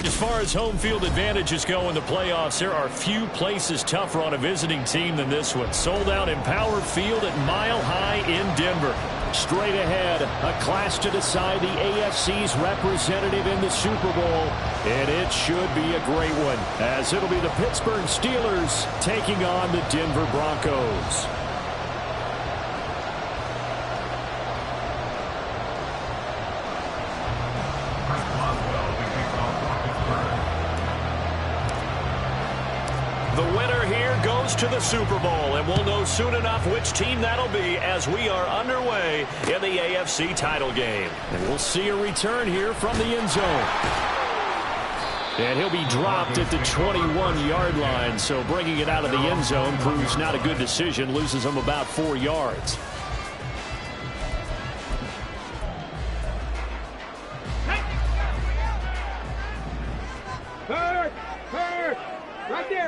As far as home field advantages go in the playoffs, there are few places tougher on a visiting team than this one. Sold out Empower Field at Mile High in Denver. Straight ahead, a clash to decide the AFC's representative in the Super Bowl. And it should be a great one, as it'll be the Pittsburgh Steelers taking on the Denver Broncos. The winner here goes to the Super Bowl, and we'll know soon enough which team that'll be as we are underway in the AFC title game. And we'll see a return here from the end zone. And he'll be dropped at the 21-yard line, so bringing it out of the end zone proves not a good decision, loses him about 4 yards.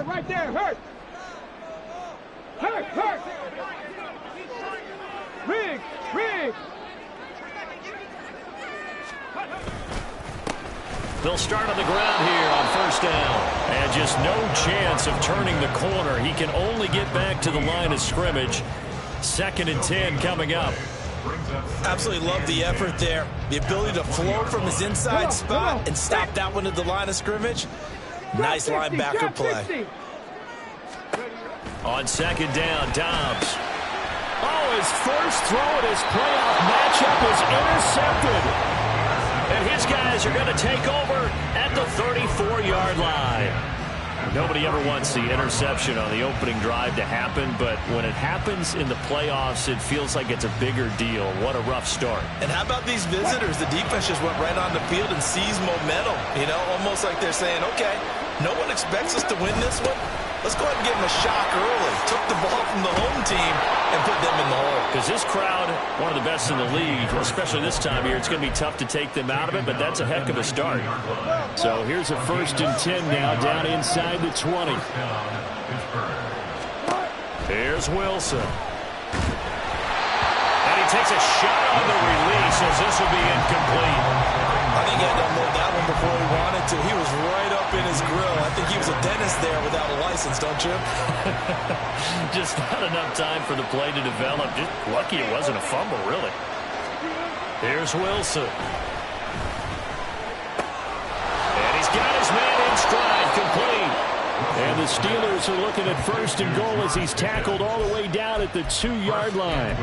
Right there, hurt. Riggs. They'll start on the ground here on first down. And just no chance of turning the corner. He can only get back to the line of scrimmage. 2nd and 10 coming up. Absolutely love the effort there. The ability to flow from his inside spot and stop that one at the line of scrimmage. Nice linebacker play. On 2nd down, Dobbs. Oh, his first throw at his playoff matchup is intercepted. And his guys are going to take over at the 34-yard line. Nobody ever wants the interception on the opening drive to happen, but when it happens in the playoffs, it feels like it's a bigger deal. What a rough start. And how about these visitors? The defense just went right on the field and seized momentum. You know, almost like they're saying, okay, no one expects us to win this one. Let's go ahead and give them a shock early. Took the ball from the home team and put them in the hole. Because this crowd, one of the best in the league, especially this time of year, it's going to be tough to take them out of it, but that's a heck of a start. So here's a 1st and 10 now down inside the 20. Here's Wilson. And he takes a shot on the release as this will be incomplete. I think he had to unload that one before he wanted to. He was right up in his grill. I think he was a dentist there without a license, don't you? Just not enough time for the play to develop. Just lucky it wasn't a fumble, really. Here's Wilson. And he's got his man in stride, complete. And the Steelers are looking at 1st and goal as he's tackled all the way down at the 2-yard line.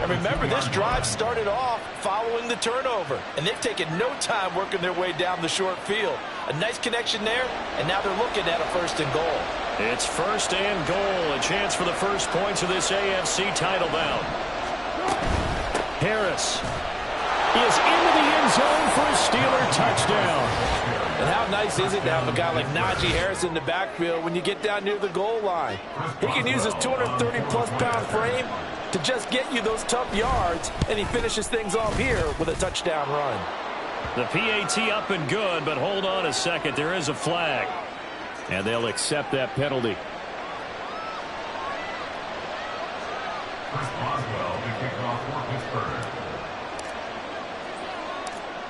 And remember, this drive started off following the turnover, and they've taken no time working their way down the short field. A nice connection there, and now they're looking at a 1st and goal. It's 1st and goal, a chance for the first points of this AFC title bout. Harris is into the end zone for a Steeler touchdown. And how nice is it to have a guy like Najee Harris in the backfield when you get down near the goal line? He can use his 230-plus pound frame to just get you those tough yards, and he finishes things off here with a touchdown run. The PAT up and good, but hold on a second. There is a flag. And they'll accept that penalty.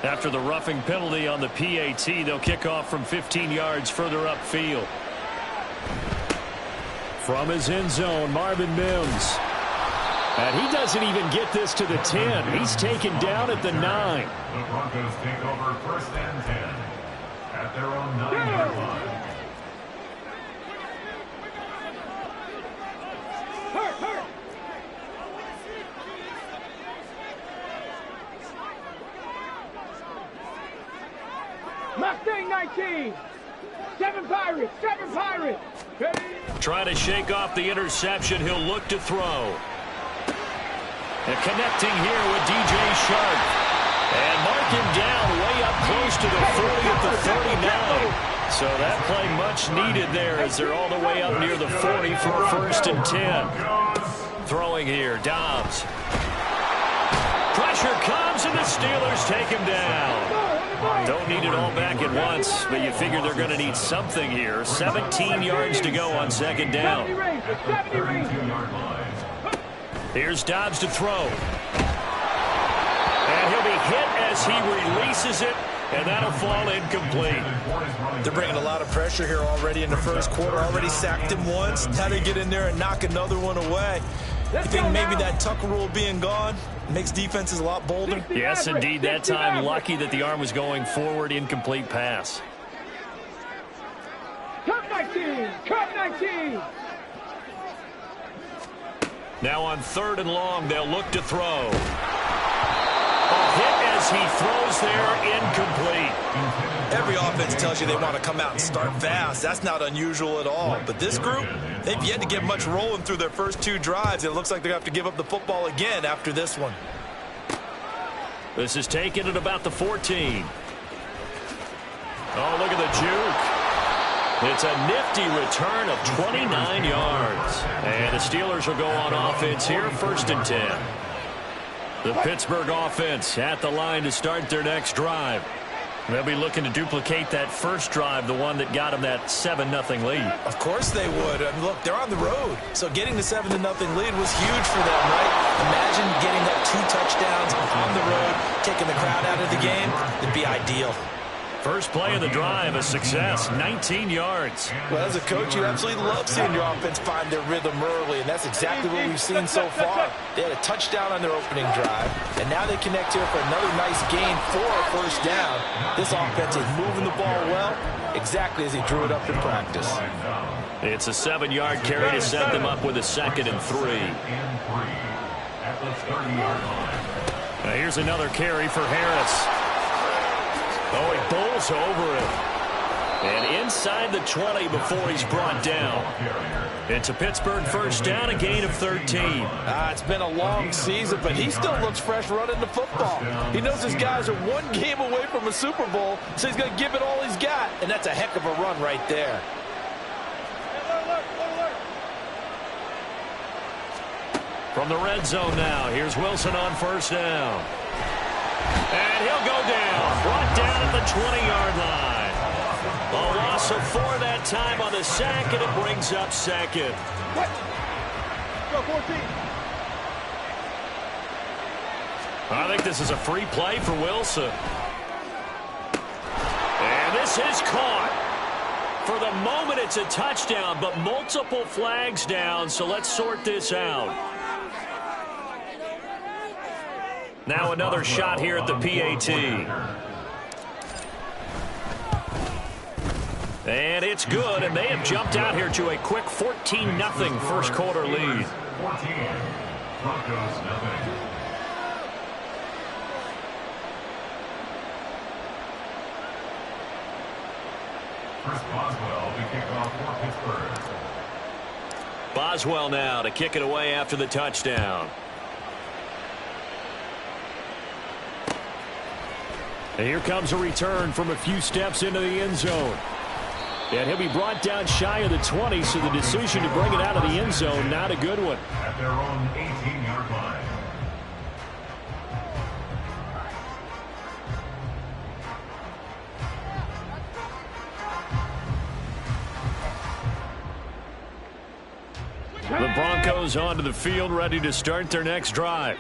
After the roughing penalty on the PAT, they'll kick off from 15 yards further upfield. From his end zone, Marvin Mims. And he doesn't even get this to the 10. He's taken down at the 9. The Broncos take over 1st and 10 at their own 9-yard line. Hurt. Mustang 19. 7 Pirates. Trying to shake off the interception. He'll look to throw. And connecting here with DJ Shark. And mark him down way up close to the 40 at the 39. So that play much needed there as they're all the way up near the 40 for a 1st and 10. Throwing here, Dobbs. Pressure comes, and the Steelers take him down. Don't need it all back at once, but you figure they're going to need something here. 17 yards to go on 2nd down. Here's Dobbs to throw. And he'll be hit as he releases it, and that'll fall incomplete. They're bringing a lot of pressure here already in the 1st quarter. Already sacked him once. Now they get in there and knock another one away. You think maybe that Tucker rule being gone makes defenses a lot bolder? Yes, indeed. That time, lucky that the arm was going forward. Incomplete pass. Cut 19! Cut 19! Now on 3rd and long, they'll look to throw. A hit as he throws there, incomplete. Every offense tells you they want to come out and start fast. That's not unusual at all. But this group, they've yet to get much rolling through their first 2 drives. It looks like they're going to have to give up the football again after this one. This is taken at about the 14. Oh, look at the juke. It's a nifty return of 29 yards. And the Steelers will go on offense here, 1st and 10. The Pittsburgh offense at the line to start their next drive. They'll be looking to duplicate that first drive, the one that got them that 7-0 lead. Of course they would. And look, they're on the road. So getting the 7-0 lead was huge for them, right? Imagine getting that 2 touchdowns on the road, taking the crowd out of the game. It'd be ideal. First play of the drive, a success, 19 yards. Well, as a coach, you absolutely love seeing your offense find their rhythm early, and that's exactly what we've seen so far. They had a touchdown on their opening drive, and now they connect here for another nice gain for a 1st down. This offense is moving the ball well, exactly as he drew it up in practice. It's a 7-yard carry to set them up with a 2nd and 3. Now here's another carry for Harris. Oh, he bowls over it. And inside the 20 before he's brought down. It's a Pittsburgh 1st down, a gain of 13. It's been a long season, but he still looks fresh running the football. He knows his guys are 1 game away from a Super Bowl, so he's going to give it all he's got. And that's a heck of a run right there. From the red zone now, here's Wilson on 1st down. And he'll go down, brought down at the 20-yard line. A loss of 4 that time on the sack, and it brings up 2nd. Go 14. I think this is a free play for Wilson. And this is caught. For the moment, it's a touchdown, but multiple flags down, so let's sort this out. Now another shot here at the PAT. And it's good, and they have jumped out here to a quick 14-0 1st quarter lead. 14. Broncos nothing. Chris Boswell to kick off for Pittsburgh. Boswell now to kick it away after the touchdown. And here comes a return from a few steps into the end zone. And he'll be brought down shy of the 20, so the decision to bring it out of the end zone, not a good one. At their own 18-yard line. The Broncos onto the field, ready to start their next drive.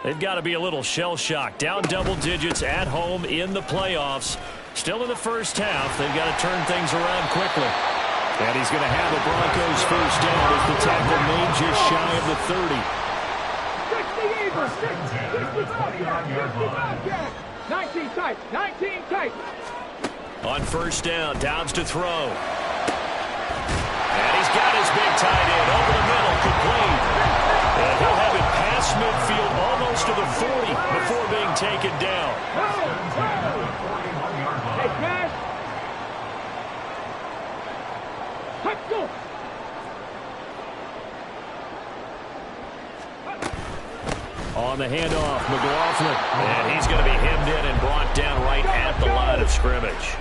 They've got to be a little shell-shocked. Down double digits at home in the playoffs. Still in the 1st half. They've got to turn things around quickly. And he's going to have the Broncos 1st down as the tackle made just shy of the 30. 19 tight. 19 tight. On 1st down, Dobbs to throw. And he's got his big tight end over the middle, complete. And he'll have it past midfield almost to the 40 before being taken down. Hey, Cash. Let's go. On on the handoff. McLaughlin. And he's going to be hemmed in and brought down right at the line of scrimmage.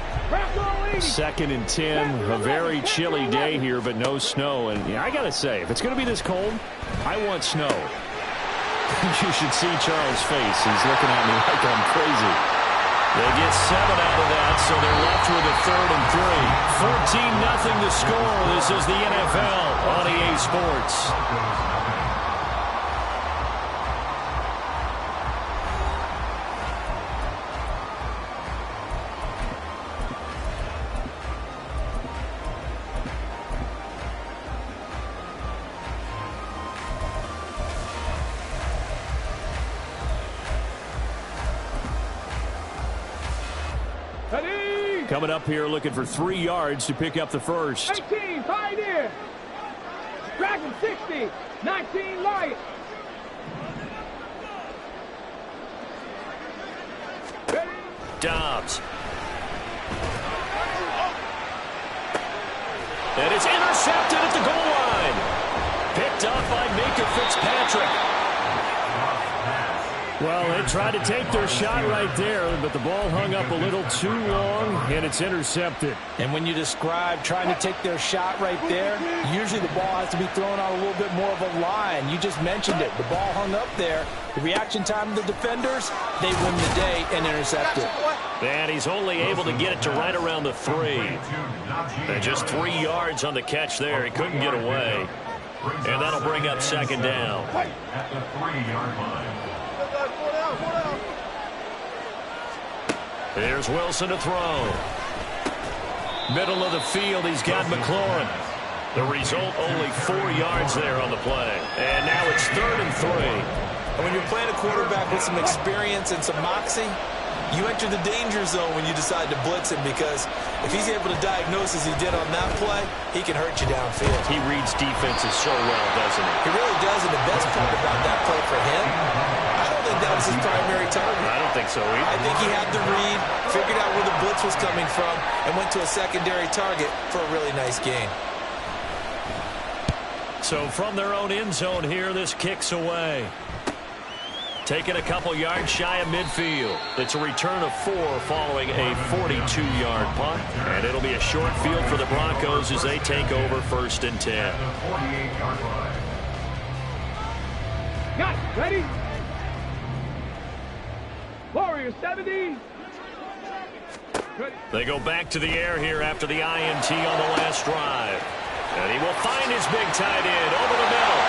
2nd and 10. A very chilly day here, but no snow. And yeah, I got to say, if it's going to be this cold, I want snow. You should see Charles' face. He's looking at me like I'm crazy. They get 7 out of that, so they're left with a 3rd and 3. 14-0 to score. This is the NFL on EA Sports. Coming up here looking for 3 yards to pick up the first. 18, Pioneer. Dragon 60, 19 Light. Dobbs. And it's intercepted at the goal line. Picked up by Minkah Fitzpatrick. Well, they tried to take their shot right there, but the ball hung up a little too long, and it's intercepted. And when you describe trying to take their shot right there, usually the ball has to be thrown on a little bit more of a line. You just mentioned it. The ball hung up there. The reaction time of the defenders, they win the day and intercept it. And he's only able to get it to right around the 3. And just 3 yards on the catch there. He couldn't get away. And that'll bring up 2nd down. At the 3-yard line. Here's Wilson to throw. Middle of the field, he's got McLaurin. The result, only 4 yards there on the play. And now it's 3rd and 3. And when you're playing a quarterback with some experience and some moxie, you enter the danger zone when you decide to blitz him, because if he's able to diagnose as he did on that play, he can hurt you downfield. He reads defenses so well, doesn't he? He really does, and the best part about that play for him, I don't think that was his primary target. I don't think so either. I think he had the read, figured out where the blitz was coming from, and went to a secondary target for a really nice gain. So from their own end zone here, this kicks away. Taking a couple yards shy of midfield. It's a return of 4 following a 42-yard punt. And it'll be a short field for the Broncos as they take over 1st and 10. At the 48-yard line. Got it. Ready? Warriors 70. Ready. They go back to the air here after the INT on the last drive. And he will find his big tight end over the middle.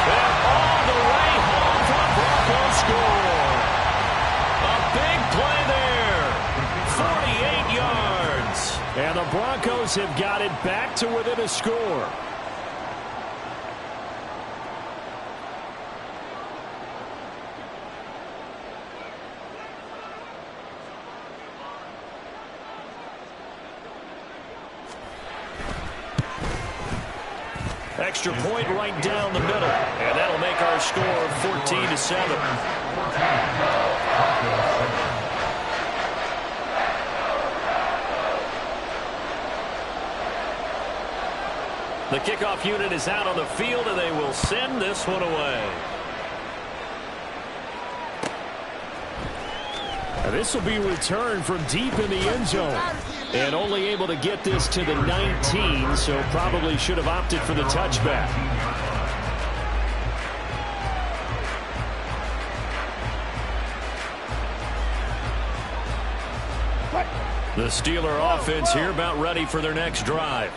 And all the way home for a Broncos score. A big play there. 48 yards. And the Broncos have got it back to within a score. Extra point right down the middle. And that'll make our score 14-7. The kickoff unit is out on the field, and they will send this one away. And this will be returned from deep in the end zone. And only able to get this to the 19, so probably should have opted for the touchback. The Steeler offense here about ready for their next drive.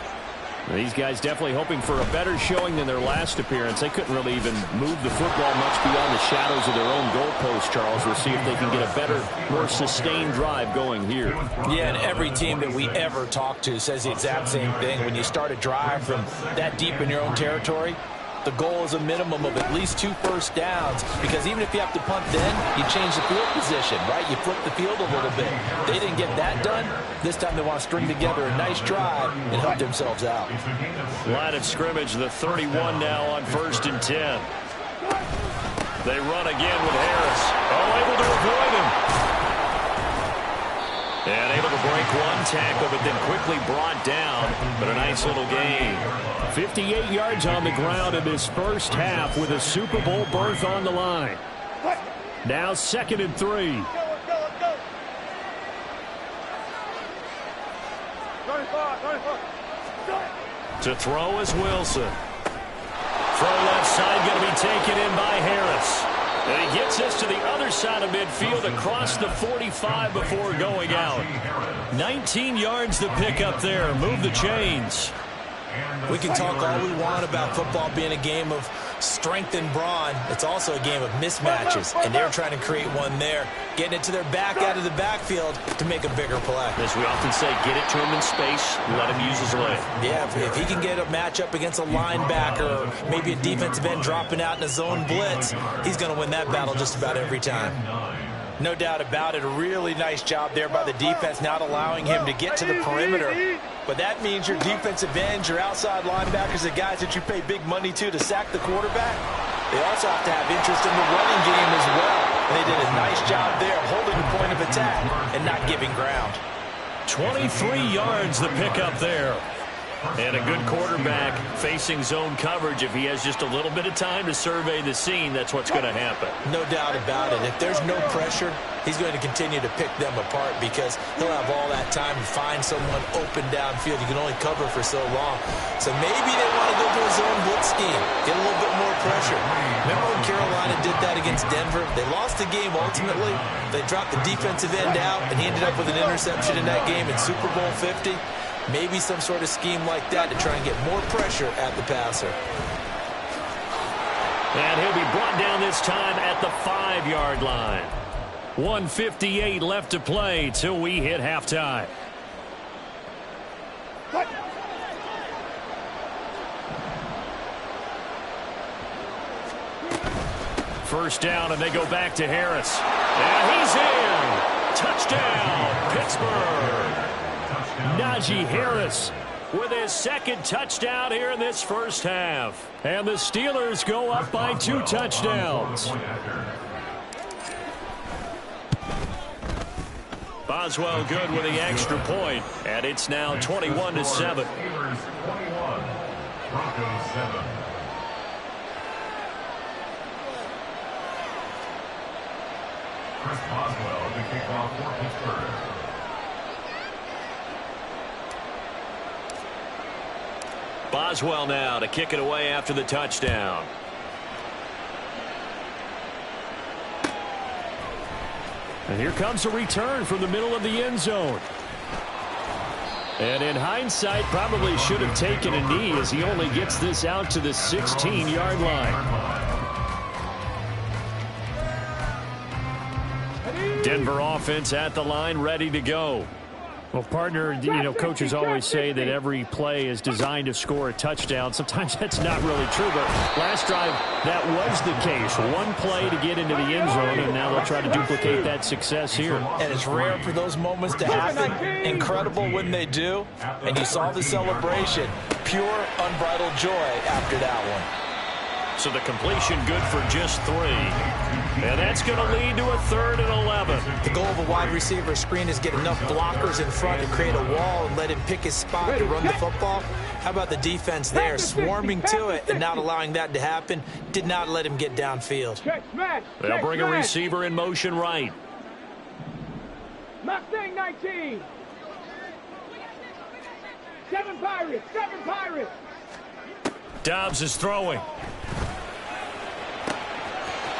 These guys definitely hoping for a better showing than their last appearance. They couldn't really even move the football much beyond the shadows of their own goalpost, Charles. We'll see if they can get a better, more sustained drive going here. Yeah, and every team that we ever talk to says the exact same thing. When you start a drive from that deep in your own territory, the goal is a minimum of at least 2 first downs, because even if you have to punt then, you change the field position, right? You flip the field a little bit. They didn't get that done. This time they want to string together a nice drive and help themselves out. Line of scrimmage, the 31 now on 1st and 10. They run again with Harris. Oh, able to avoid him. And able to break one tackle, but then quickly brought down. But a nice little gain. 58 yards on the ground in this first half with a Super Bowl berth on the line. Now 2nd and 3. To throw is Wilson. Throw left side going to be taken in by Harris. And he gets us to the other side of midfield across the 45 before going out. 19 yards to pick up there. Move the chains. We can talk all we want about football being a game of strength and brawn. It's also a game of mismatches, and they're trying to create one there, getting it to their back out of the backfield to make a bigger play. As we often say, get it to him in space, let him use his leg. Yeah, if he can get a matchup against a linebacker or maybe a defensive end dropping out in a zone blitz, he's going to win that battle just about every time. No doubt about it. A really nice job there by the defense, not allowing him to get to the perimeter. But that means your defensive ends, your outside linebackers, the guys that you pay big money to sack the quarterback, they also have to have interest in the running game as well. And they did a nice job there holding the point of attack and not giving ground. 23 yards the pickup there. And a good quarterback facing zone coverage. If he has just a little bit of time to survey the scene, that's what's going to happen. No doubt about it. If there's no pressure, he's going to continue to pick them apart because he'll have all that time to find someone open downfield. You can only cover for so long. So maybe they want to go to a zone blitz scheme, get a little bit more pressure. Remember when Carolina did that against Denver? They lost the game ultimately. They dropped the defensive end out, and he ended up with an interception in that game in Super Bowl 50. Maybe some sort of scheme like that to try and get more pressure at the passer. And he'll be brought down this time at the 5-yard line. 1:58 left to play till we hit halftime. First down, and they go back to Harris. And he's in. Touchdown, Pittsburgh. Najee Harris with his 2nd touchdown here in this first half. And the Steelers go up by 2 touchdowns. Boswell good with the extra point, and it's now 21-7. Chris Boswell to kick off for Pittsburgh. Boswell now to kick it away after the touchdown. And here comes a return from the middle of the end zone. And in hindsight, probably should have taken a knee as he only gets this out to the 16-yard line. Denver offense at the line, ready to go. Well, partner, you know, coaches always say that every play is designed to score a touchdown. Sometimes that's not really true, but last drive, that was the case. One play to get into the end zone, and now they'll try to duplicate that success here. And it's rare for those moments to happen. Incredible when they do. And you saw the celebration. Pure, unbridled joy after that one. So the completion good for just 3. And that's going to lead to a 3rd and 11. The goal of a wide receiver screen is get enough blockers in front to create a wall and let him pick his spot to run the football. How about the defense there, swarming to it and not allowing that to happen? Did not let him get downfield. They'll bring a receiver in motion right. Mustang 19. 7 Pirates, 7 Pirates. Dobbs is throwing.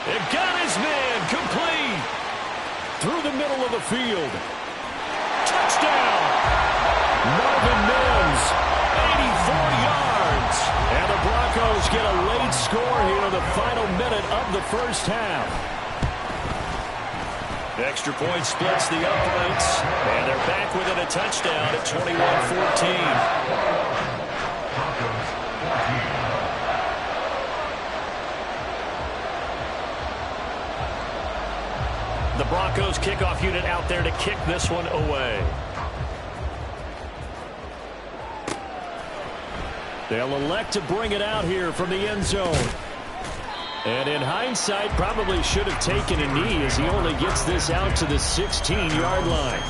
It got his man complete. Through the middle of the field. Touchdown. Marvin Mims, 84 yards. And the Broncos get a late score here in the final minute of the first half. Extra point splits the uprights. And they're back within a touchdown at 21-14. The Broncos kickoff unit out there to kick this one away. They'll elect to bring it out here from the end zone. And in hindsight, probably should have taken a knee as he only gets this out to the 16-yard line.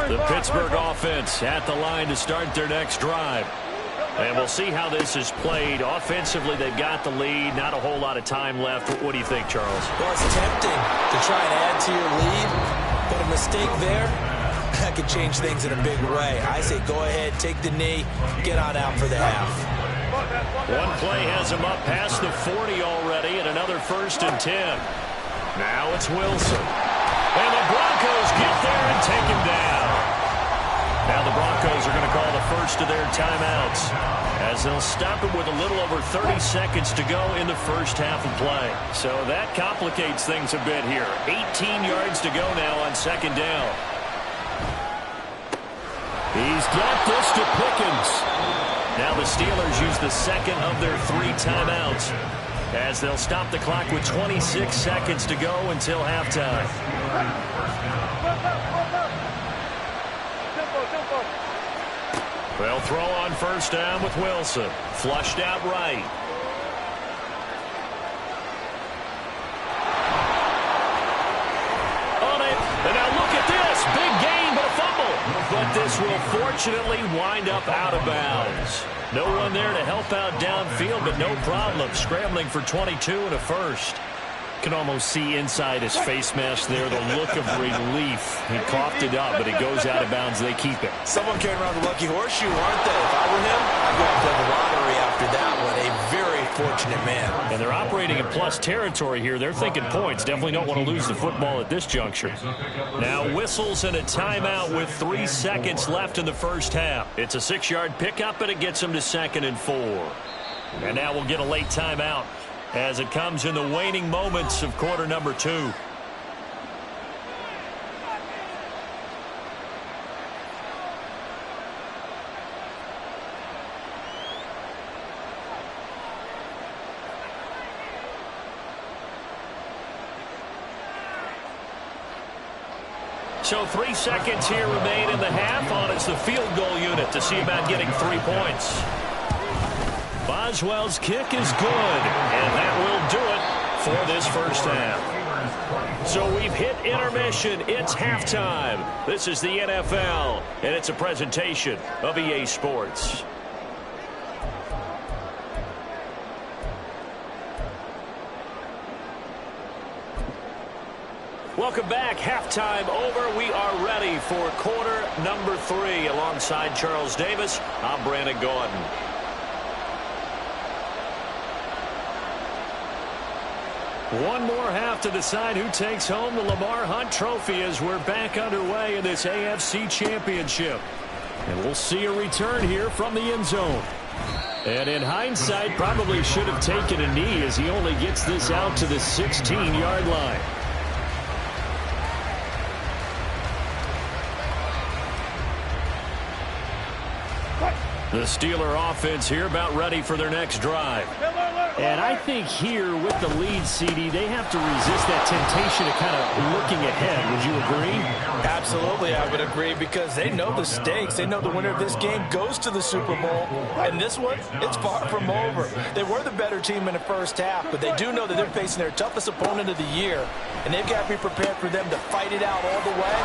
The Pittsburgh offense at the line to start their next drive. And we'll see how this is played. Offensively, they've got the lead. Not a whole lot of time left. What do you think, Charles? Well, it's tempting to try and add to your lead, but a mistake there, that could change things in a big way. I say go ahead, take the knee, get on out for the half. One play has him up past the 40 already, and another 1st and 10. Now it's Wilson. And the Broncos get there and take him down. Now the Broncos are going to call the first of their timeouts, as they'll stop him with a little over 30 seconds to go in the first half of play. So that complicates things a bit here. 18 yards to go now on 2nd down. He's got this to Pickens. Now the Steelers use the 2nd of their 3 timeouts, as they'll stop the clock with 26 seconds to go until halftime. They'll throw on 1st down with Wilson. Flushed out right. On it. And now look at this. Big gain, but a fumble. But this will fortunately wind up out of bounds. No one there to help out downfield, but no problem. Scrambling for 22 and a 1st. Can almost see inside his face mask there the look of relief. He coughed it up, but it goes out of bounds. They keep it. Someone carrying around the lucky horseshoe, aren't they? If I were him, I'd go and play the lottery after that one. A very fortunate man. And they're operating in plus territory here. They're thinking points. Definitely don't want to lose the football at this juncture. Now whistles and a timeout with 3 seconds left in the first half. It's a 6-yard pickup, and it gets them to 2nd and 4. And now we'll get a late timeout, as it comes in the waning moments of quarter number 2. So 3 seconds here remain in the half. On it's the field goal unit to see about getting 3 points. Boswell's kick is good, and that will do it for this first half. So we've hit intermission. It's halftime. This is the NFL, and it's a presentation of EA Sports. Welcome back. Halftime over. We are ready for quarter number 3. Alongside Charles Davis, I'm Brandon Gaudin. One more half to decide who takes home the Lamar Hunt Trophy as we're back underway in this AFC Championship. And we'll see a return here from the end zone. And in hindsight, probably should have taken a knee as he only gets this out to the 16-yard line. The Steeler offense here about ready for their next drive. And I think here with the lead, CD, they have to resist that temptation of kind of looking ahead. Would you agree? Absolutely, I would agree, because they know the stakes. They know the winner of this game goes to the Super Bowl. And this one, it's far from over. They were the better team in the first half, but they do know that they're facing their toughest opponent of the year. And they've got to be prepared for them to fight it out all the way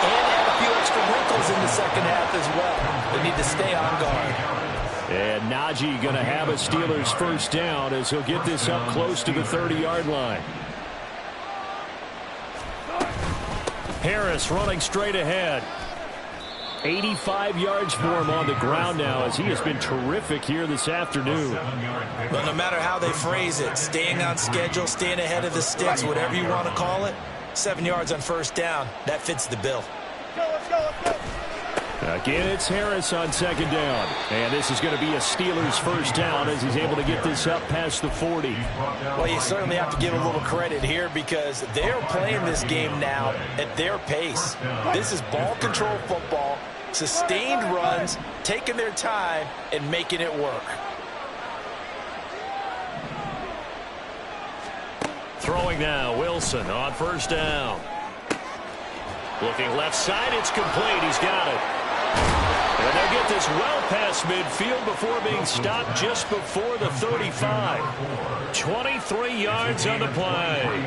and add a few extra wrinkles in the second half as well. They need to stay on guard. And Najee going to have a Steelers first down as he'll get this up close to the 30-yard line. Harris running straight ahead. 85 yards for him on the ground now, as he has been terrific here this afternoon. But no matter how they phrase it, staying on schedule, staying ahead of the sticks, whatever you want to call it, 7 yards on first down, that fits the bill. Let's go. Again, it's Harris on second down. And this is going to be a Steelers first down as he's able to get this up past the 40. Well, you certainly have to give a little credit here because they're playing this game now at their pace. This is ball control football, sustained runs, taking their time, and making it work. Throwing now, Wilson on first down. Looking left side, it's complete. He's got it. And they'll get this well past midfield before being stopped just before the 35. 23 yards on the play.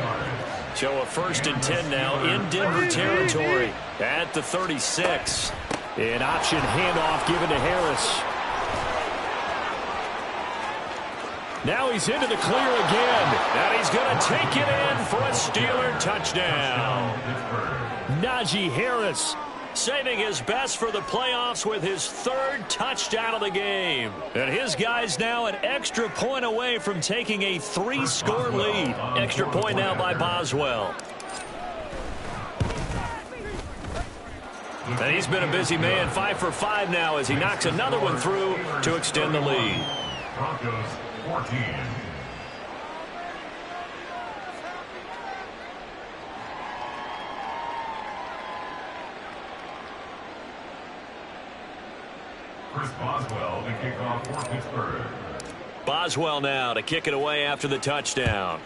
So So a 1st and 10 now in Denver territory at the 36. An option handoff given to Harris. Now he's into the clear again. And he's going to take it in for a Steeler touchdown. Najee Harris saving his best for the playoffs with his 3rd touchdown of the game. And his guys now an extra point away from taking a 3-score lead. Extra point now by Boswell. And he's been a busy man, 5 for 5 now as he knocks another one through to extend the lead. Broncos 14. Chris Boswell to kick off for Pittsburgh. Boswell now to kick it away after the touchdown.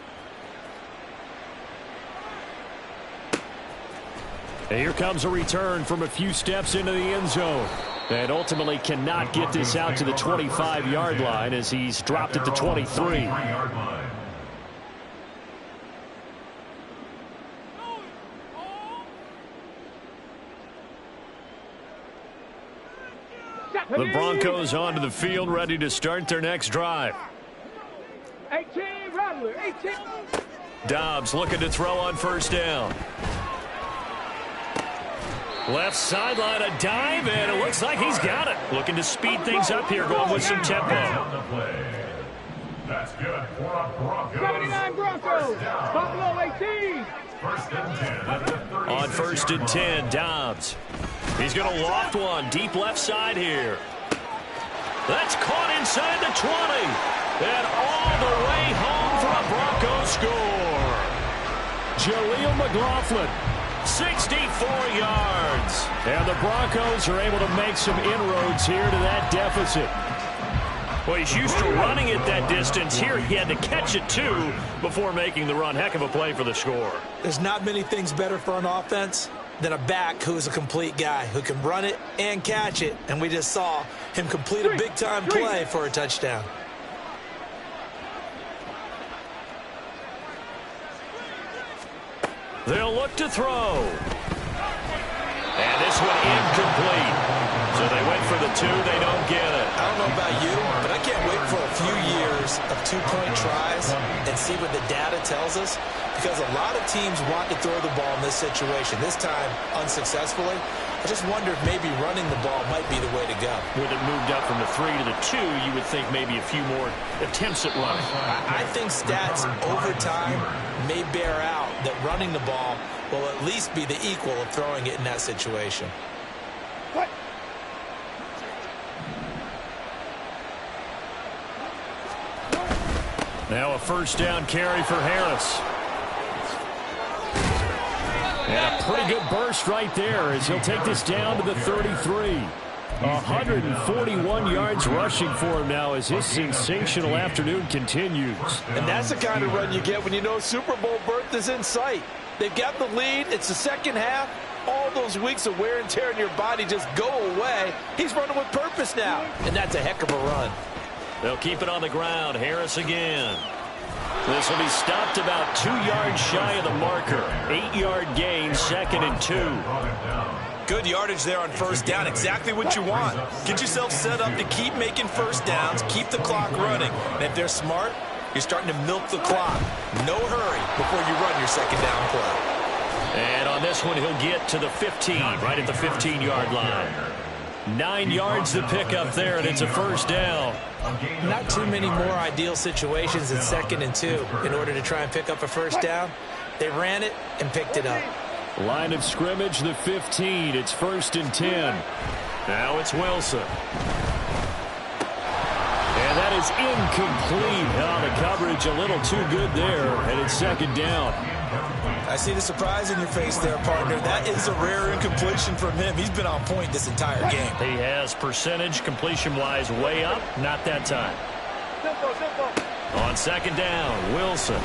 And here comes a return from a few steps into the end zone. And ultimately cannot get this out to the 25-yard line as he's dropped at the 23. The Broncos onto the field, ready to start their next drive. 18, Rattler, 18. Dobbs looking to throw on 1st down. Left sideline, a dive, and it looks like he's got it. Looking to speed things up here, going with some tempo. That's good for a Broncos. 79 Broncos. Buffalo 18. 1st and 10 at the 36. On 1st and 10, Dobbs. He's going to loft one deep left side here. That's caught inside the 20. And all the way home for a Broncos score. Jaleel McLaughlin. 64 yards. And the Broncos are able to make some inroads here to that deficit. Well, he's used to running it that distance. Here he had to catch it, too, before making the run. Heck of a play for the score. There's not many things better for an offense than a back who is a complete guy who can run it and catch it. And we just saw him complete a big-time play for a touchdown. They'll look to throw. And this one incomplete. So they went for the 2. They don't get it. I don't know about you, but I can't wait for a few years of 2-point tries and see what the data tells us, because a lot of teams want to throw the ball in this situation. This time, unsuccessfully. I just wonder if maybe running the ball might be the way to go. With it moved up from the 3 to the 2, you would think maybe a few more attempts at running. I think stats over time may bear out that running the ball will at least be the equal of throwing it in that situation. What? Now a 1st down carry for Harris. And a pretty good burst right there as he'll take this down to the 33. 141 yards rushing for him now as his sensational afternoon continues. And that's the kind of run you get when you know Super Bowl berth is in sight. They've got the lead. It's the second half. All those weeks of wear and tear in your body just go away. He's running with purpose now, and that's a heck of a run. They'll keep it on the ground. Harris again. This will be stopped about 2 yards shy of the marker. 8-yard gain, 2nd and 2. Good yardage there on 1st down. Exactly what you want. Get yourself set up to keep making 1st downs, keep the clock running. And if they're smart, you're starting to milk the clock. No hurry before you run your 2nd down play. And on this one, he'll get to the 15, right at the 15-yard line. 9 yards to pick up there, and it's a 1st down. Not too many more ideal situations in 2nd and 2 in order to try and pick up a 1st down. They ran it and picked it up. Line of scrimmage, the 15. It's 1st and 10. Now it's Wilson. And that is incomplete. The coverage a little too good there, and it's 2nd down. I see the surprise in your face there, partner. That is a rare incompletion from him. He's been on point this entire game. He has percentage completion-wise way up. Not that time. On 2nd down, Wilson.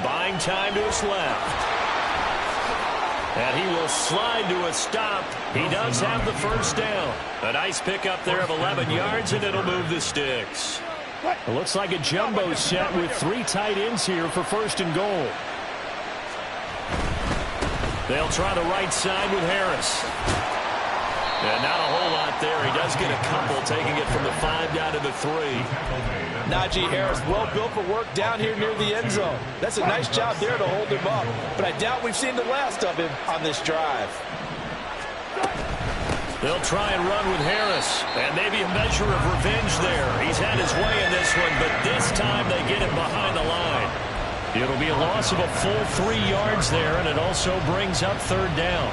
Buying time to his left. And he will slide to a stop. He does have the 1st down. A nice pickup there of 11 yards, and it'll move the sticks. It looks like a jumbo set with 3 tight ends here for 1st and goal. They'll try the right side with Harris. And not a whole lot there. He does get a couple, taking it from the 5 down to the 3. Najee Harris, well built for work down here near the end zone. That's a nice job there to hold him up. But I doubt we've seen the last of him on this drive. They'll try and run with Harris. And maybe a measure of revenge there. He's had his way in this one, but this time they get him behind the line. It'll be a loss of a full 3 yards there, and it also brings up 3rd down.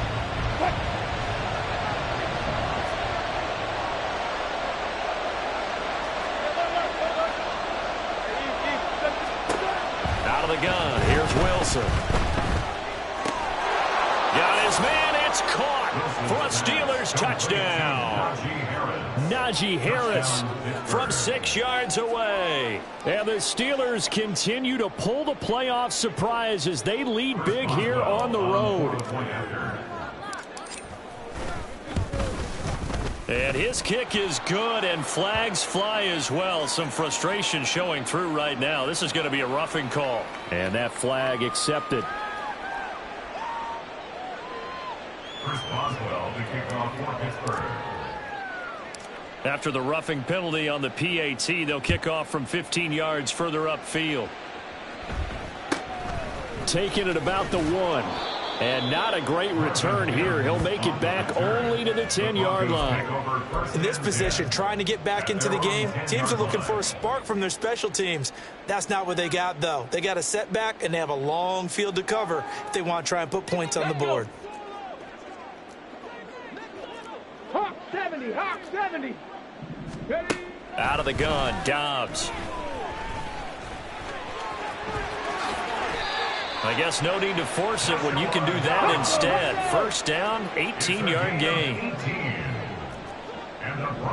Out of the gun, here's Wilson. Got his man, it's caught for a Steelers touchdown. Najee Harris from 6 yards away. And the Steelers continue to pull the playoff surprise as they lead big here on the road. And his kick is good, and flags fly as well. Some frustration showing through right now. This is going to be a roughing call. And that flag accepted. Chris Boswell to kick off for Pittsburgh. After the roughing penalty on the PAT, they'll kick off from 15 yards further upfield. Taking it about the 1. And not a great return here. He'll make it back only to the 10-yard line. In this position, trying to get back into the game, teams are looking for a spark from their special teams. That's not what they got, though. They got a setback, and they have a long field to cover if they want to try and put points on the board. Hawk 70, Hawk 70. Ready? Out of the gun, Dobbs. I guess no need to force it when you can do that instead. First down, 18-yard gain.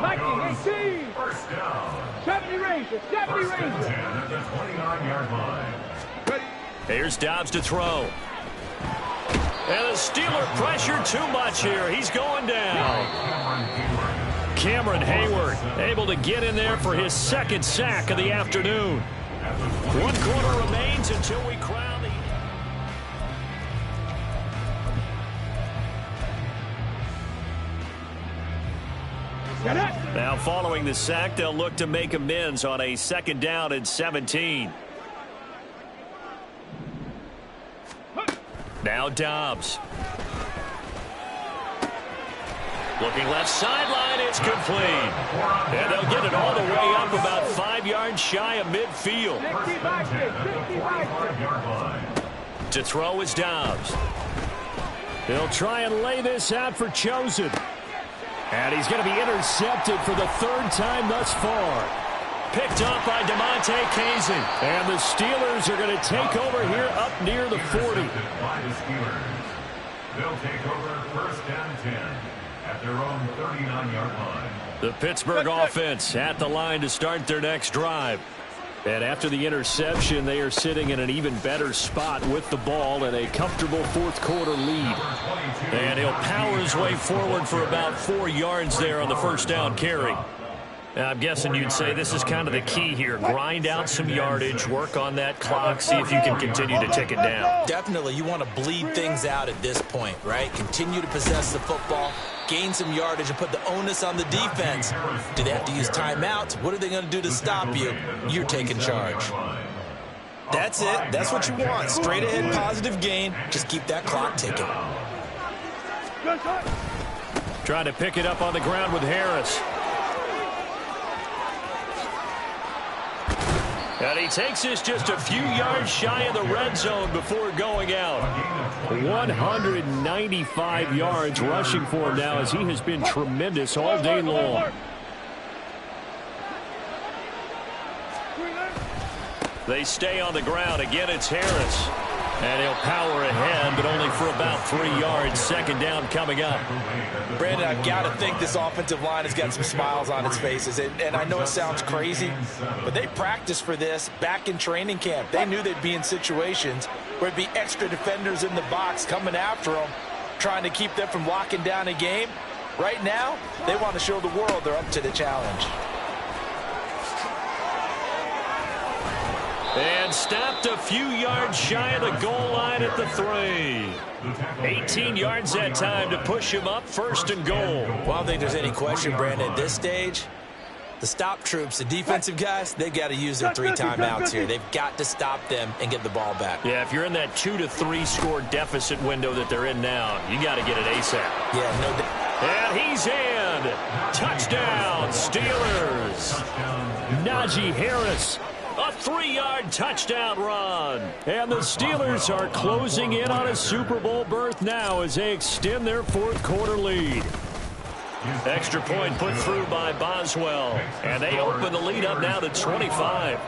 Viking 18. First down. 70 Rangers, 70 First and 10 Rangers. at the 29-yard line. Ready? Here's Dobbs to throw. And the Steeler pressure too much here. He's going down. Cameron Hayward able to get in there for his 2nd sack of the afternoon. 1 quarter remains until we crown the... Now following the sack, they'll look to make amends on a 2nd down and 17. Now Dobbs. Looking left sideline, it's complete. And they'll get it all the way up about 5 yards shy of midfield. 65. To throw is Dobbs. They'll try and lay this out for Chosen. And he's going to be intercepted for the 3rd time thus far. Picked up by DeMonte Casey. And the Steelers are going to take over here up near the 40. They'll take over 1st and 10 at their own 39-yard line. The Pittsburgh offense at the line to start their next drive. And after the interception, they are sitting in an even better spot with the ball and a comfortable 4th quarter lead. And he'll power his way forward for about 4 yards there on the 1st down carry. I'm guessing you'd say this is kind of the key here. Grind out some yardage, work on that clock, see if you can continue to tick it down. Definitely, you want to bleed things out at this point, right? Continue to possess the football, gain some yardage, and put the onus on the defense. Do they have to use timeouts? What are they going to do to stop you? You're taking charge. That's it. That's what you want. Straight ahead, positive gain. Just keep that clock ticking. Trying to pick it up on the ground with Harris. And he takes this just a few yards shy of the red zone before going out. 195 yards rushing for him now as he has been tremendous all day long. They stay on the ground. Again, it's Harris. And he'll power ahead, but only for about 3 yards. 2nd down coming up. Brandon, I've got to think this offensive line has got some smiles on its faces. And I know it sounds crazy, but they practiced for this back in training camp. They knew they'd be in situations where it'd be extra defenders in the box coming after them, trying to keep them from locking down a game. Right now, they want to show the world they're up to the challenge. And stopped a few yards shy of the goal line at the 3. 18 yards that time to push him up 1st and goal. Well, I don't think there's any question, Brandon, at this stage. The stop troops, the defensive guys, they've got to use their 3 timeouts here. They've got to stop them and get the ball back. Yeah, if you're in that 2 to 3 score deficit window that they're in now, you got to get it ASAP. Yeah, no doubt. And he's in. Touchdown, Steelers. Najee Harris, a 3-yard touchdown run. And the Steelers are closing in on a Super Bowl berth now as they extend their 4th quarter lead. Extra point put through by Boswell. And they open the lead up now to 25.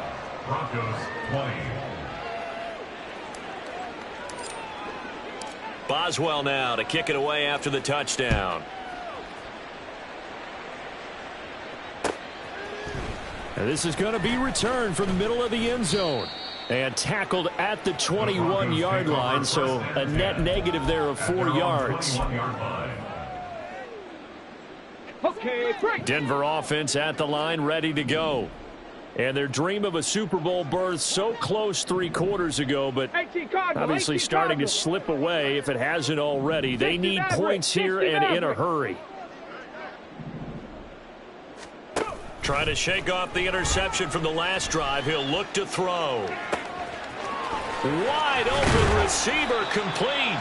Broncos 20. Boswell now to kick it away after the touchdown. And this is going to be returned from the middle of the end zone. And tackled at the 21-yard line, so a net negative there of 4 yards. Okay, break. Denver offense at the line, ready to go. And their dream of a Super Bowl berth so close 3 quarters ago, but 18 Cardinals, obviously 18 starting to Cardinals. slip away if it hasn't already. They need points here and in a hurry. Trying to shake off the interception from the last drive. He'll look to throw. Wide open receiver complete.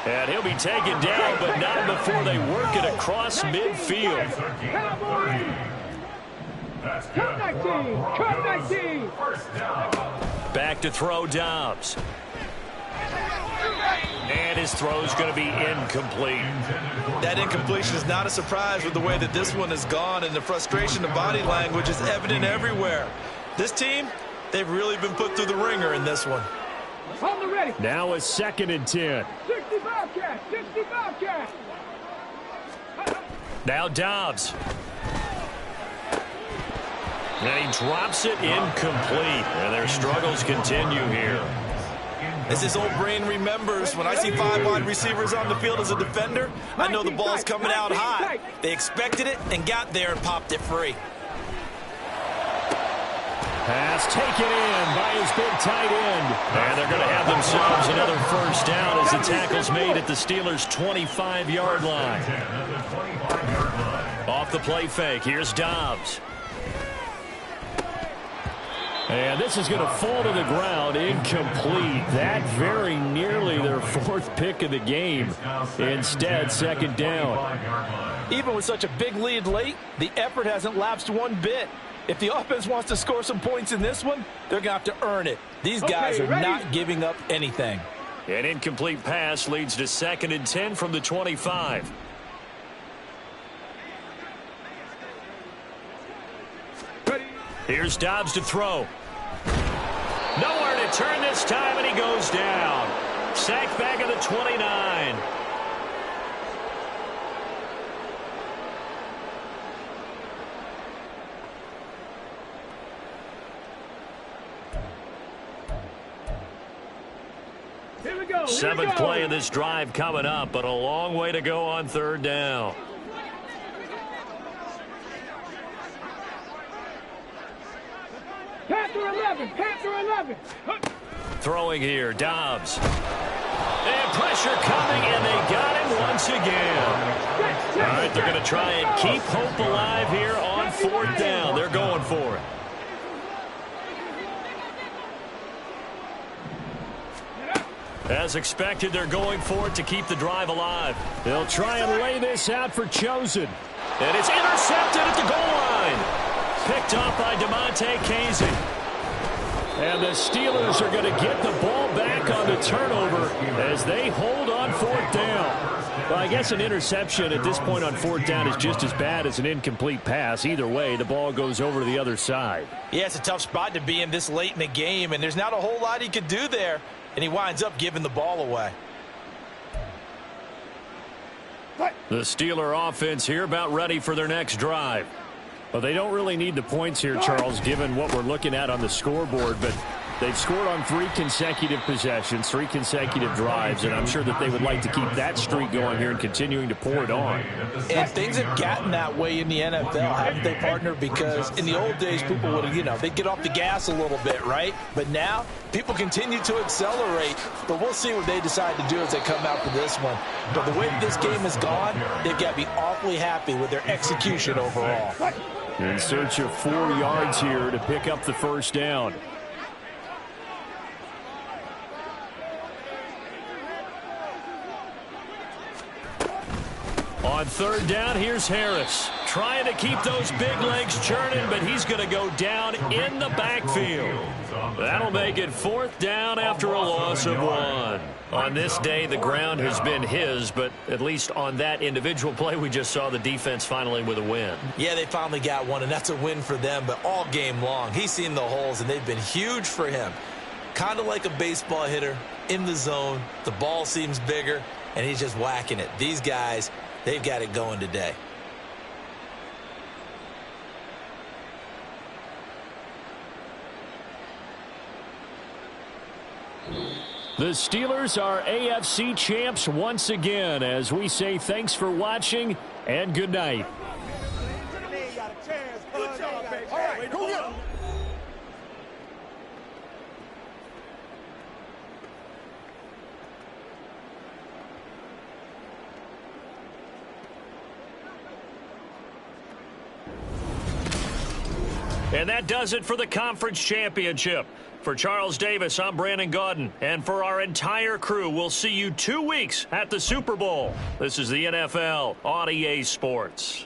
And he'll be taken down, but not before they work it across midfield. Cowboys. Cut 19. Cut 19. Back to throw Dobbs. And his throw's going to be incomplete. That incompletion is not a surprise with the way that this one has gone, and the frustration of body language is evident everywhere. This team, they've really been put through the ringer in this one. On the ready. Now a 2nd and 10. 60 Bobcats. 60 Bobcats. Now Dobbs. And he drops it incomplete. And their struggles continue here. As his old brain remembers, when I see 5 wide receivers on the field as a defender, I know the ball's coming out high. They expected it and got there and popped it free. Pass taken in by his big tight end. And they're going to have themselves another 1st down as the tackle's made at the Steelers' 25-yard line. Off the play fake, here's Dobbs. And this is going to fall to the ground, incomplete. That very nearly their 4th pick of the game. Instead, 2nd down. Even with such a big lead late, the effort hasn't lapsed one bit. If the offense wants to score some points in this one, they're going to have to earn it. These guys are not giving up anything. An incomplete pass leads to 2nd and 10 from the 25. Here's Dobbs to throw. Nowhere to turn this time, and he goes down. Sacked back at the 29. Here we go. 7th play of this drive coming up, but a long way to go on 3rd down. Panther 11. Panther 11. Throwing here, Dobbs. And pressure coming, and they got him once again. All right, they're going to try and keep hope alive here on 4th down. They're going for it. As expected, they're going for it to keep the drive alive. They'll try and lay this out for Chosen. And it's intercepted at the goal line. Picked off by DeMonte Casey. And the Steelers are going to get the ball back on the turnover as they hold on 4th down. Well, I guess an interception at this point on 4th down is just as bad as an incomplete pass. Either way, the ball goes over to the other side. Yeah, it's a tough spot to be in this late in the game, and there's not a whole lot he could do there, and he winds up giving the ball away. The Steeler offense here about ready for their next drive. Well, they don't really need the points here, Charles, given what we're looking at on the scoreboard, but They've scored on 3 consecutive possessions, 3 consecutive drives, and I'm sure that they would like to keep that streak going here and continuing to pour it on. And things have gotten that way in the NFL, haven't they, partner? Because in the old days, people would, they'd get off the gas a little bit, right? But now, people continue to accelerate. But we'll see what they decide to do as they come out for this one. But the way that this game has gone, they've got to be awfully happy with their execution overall. In search of 4 yards here to pick up the first down. On 3rd down, here's Harris. Trying to keep those big legs churning, but he's going to go down in the backfield. That'll make it 4th down after a loss of 1. On this day, the ground has been his, but at least on that individual play, we just saw the defense finally with a win. Yeah, they finally got one, and that's a win for them, but all game long, he's seen the holes, and they've been huge for him. Kind of like a baseball hitter in the zone. The ball seems bigger, and he's just whacking it. These guys, they've got it going today. The Steelers are AFC champs once again, as we say thanks for watching and good night. And that does it for the conference championship. For Charles Davis, I'm Brandon Gaudin. And for our entire crew, we'll see you 2 weeks at the Super Bowl. This is the NFL on EA Sports.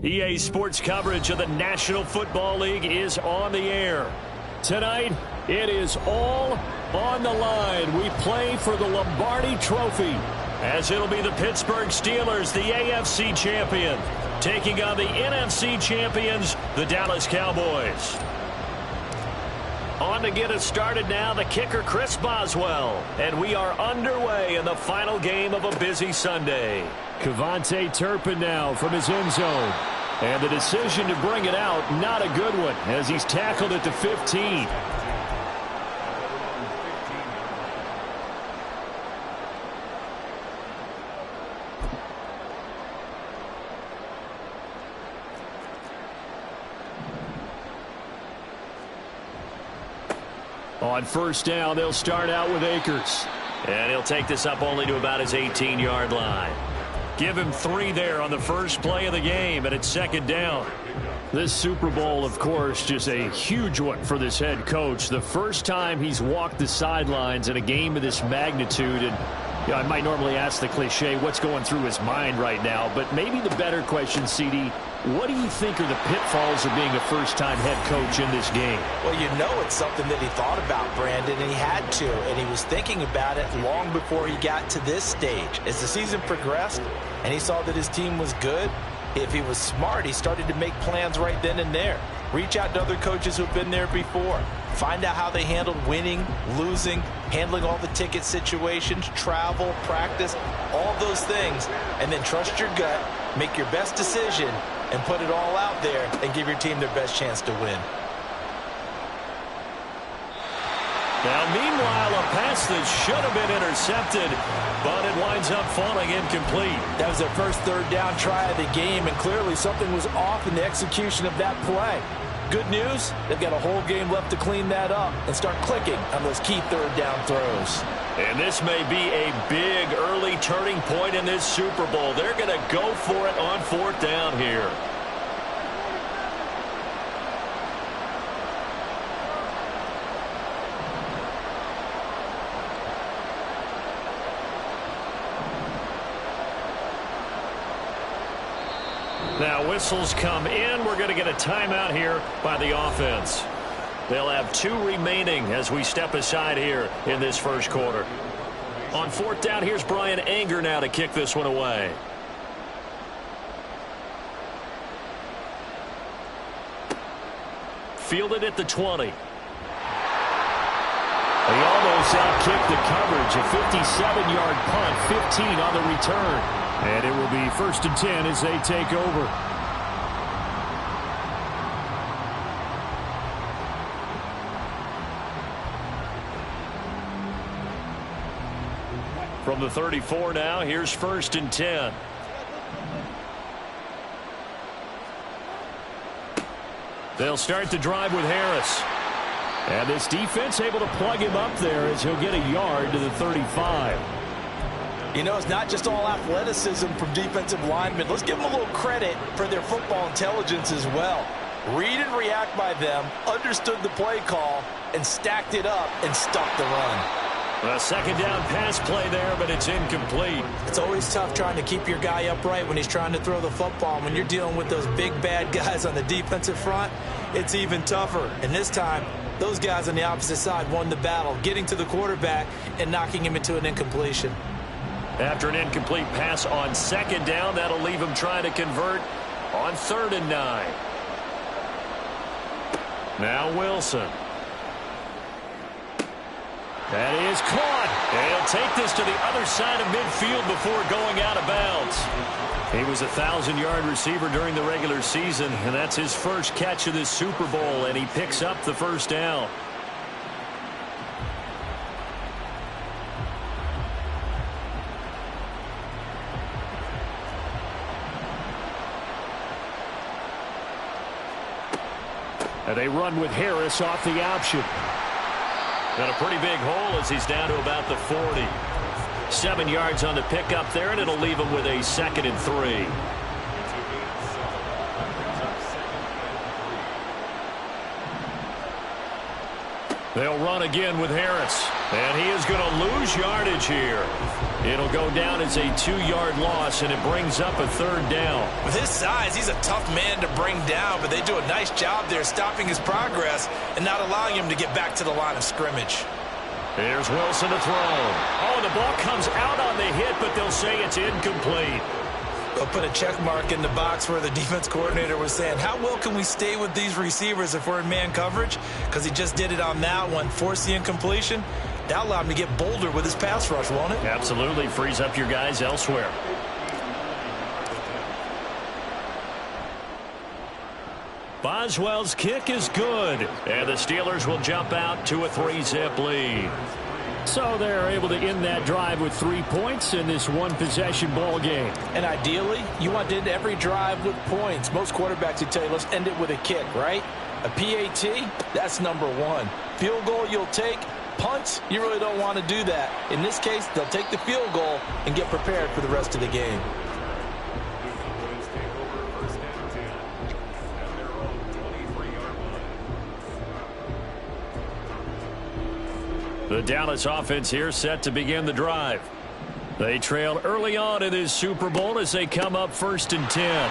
EA Sports coverage of the National Football League is on the air. Tonight, it is all on the line. We play for the Lombardi Trophy, as it'll be the Pittsburgh Steelers, the AFC champion, taking on the NFC champions, the Dallas Cowboys. On to get us started now, the kicker, Chris Boswell. And we are underway in the final game of a busy Sunday. Kevontae Turpin now from his end zone. And the decision to bring it out, not a good one, as he's tackled at the 15. On first down, they'll start out with Akers. And he'll take this up only to about his 18-yard line. Give him 3 there on the first play of the game, and it's second down. This Super Bowl, of course, just a huge one for this head coach. The first time he's walked the sidelines in a game of this magnitude. And I might normally ask the cliche, what's going through his mind right now? But maybe the better question, CD, what do you think are the pitfalls of being a first-time head coach in this game? Well, you know it's something that he thought about, Brandon, and he had to. And he was thinking about it long before he got to this stage. As the season progressed and he saw that his team was good, if he was smart, he started to make plans right then and there. Reach out to other coaches who've been there before. Find out how they handled winning, losing, handling all the ticket situations, travel, practice, all those things. And then trust your gut, make your best decision, and put it all out there and give your team their best chance to win. Now, meanwhile, a pass that should have been intercepted, but it winds up falling incomplete. That was their first third down try of the game, and clearly something was off in the execution of that play. Good news, they've got a whole game left to clean that up and start clicking on those key third down throws. And this may be a big early turning point in this Super Bowl. They're going to go for it on fourth down here. Now whistles come in. We're going to get a timeout here by the offense. They'll have 2 remaining as we step aside here in this first quarter. On fourth down, here's Brian Anger now to kick this one away. Fielded at the 20. He almost out-kicked the coverage. A 57-yard punt, 15 on the return. And it will be 1st and 10 as they take over. From the 34 now, here's 1st and 10. They'll start the drive with Harris. And this defense able to plug him up there as he'll get a yard to the 35. You know, it's not just all athleticism from defensive linemen. Let's give them a little credit for their football intelligence as well. Read and react by them, understood the play call, and stacked it up and stopped the run. A second down pass play there, but it's incomplete. It's always tough trying to keep your guy upright when he's trying to throw the football. When you're dealing with those big, bad guys on the defensive front, it's even tougher. And this time, those guys on the opposite side won the battle, getting to the quarterback and knocking him into an incompletion. After an incomplete pass on second down, that'll leave him trying to convert on 3rd and 9. Now Wilson. That is caught. And he'll take this to the other side of midfield before going out of bounds. He was a 1,000-yard receiver during the regular season, and that's his first catch of this Super Bowl, and he picks up the first down. And they run with Harris off the option. Got a pretty big hole as he's down to about the 40. 7 yards on the pickup there, and it'll leave him with a 2nd and 3. They'll run again with Harris. And he is going to lose yardage here. It'll go down as a 2-yard loss, and it brings up a 3rd down. With his size, he's a tough man to bring down, but they do a nice job there stopping his progress and not allowing him to get back to the line of scrimmage. Here's Wilson to throw. Oh, the ball comes out on the hit, but they'll say it's incomplete. They'll put a check mark in the box where the defense coordinator was saying, how well can we stay with these receivers if we're in man coverage? Because he just did it on that one, forced the incompletion. That'll allow him to get bolder with his pass rush, won't it? Absolutely. Frees up your guys elsewhere. Boswell's kick is good. And the Steelers will jump out to a 3-zip lead. So they're able to end that drive with 3 points in this one-possession ball game. And ideally, you want to end every drive with points. Most quarterbacks would tell you, let's end it with a kick, right? A PAT, that's number 1. Field goal you'll take. Punts, you really don't want to do that. In this case, they'll take the field goal and get prepared for the rest of the game. The Dallas offense here set to begin the drive. They trail early on in this Super Bowl as they come up 1st and 10.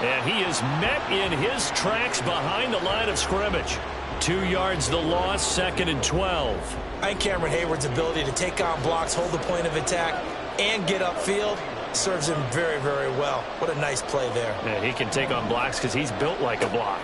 And he is met in his tracks behind the line of scrimmage. 2 yards the loss, 2nd and 12. I think Cameron Hayward's ability to take on blocks, hold the point of attack, and get upfield serves him very, very well. What a nice play there. Yeah, he can take on blocks because he's built like a block.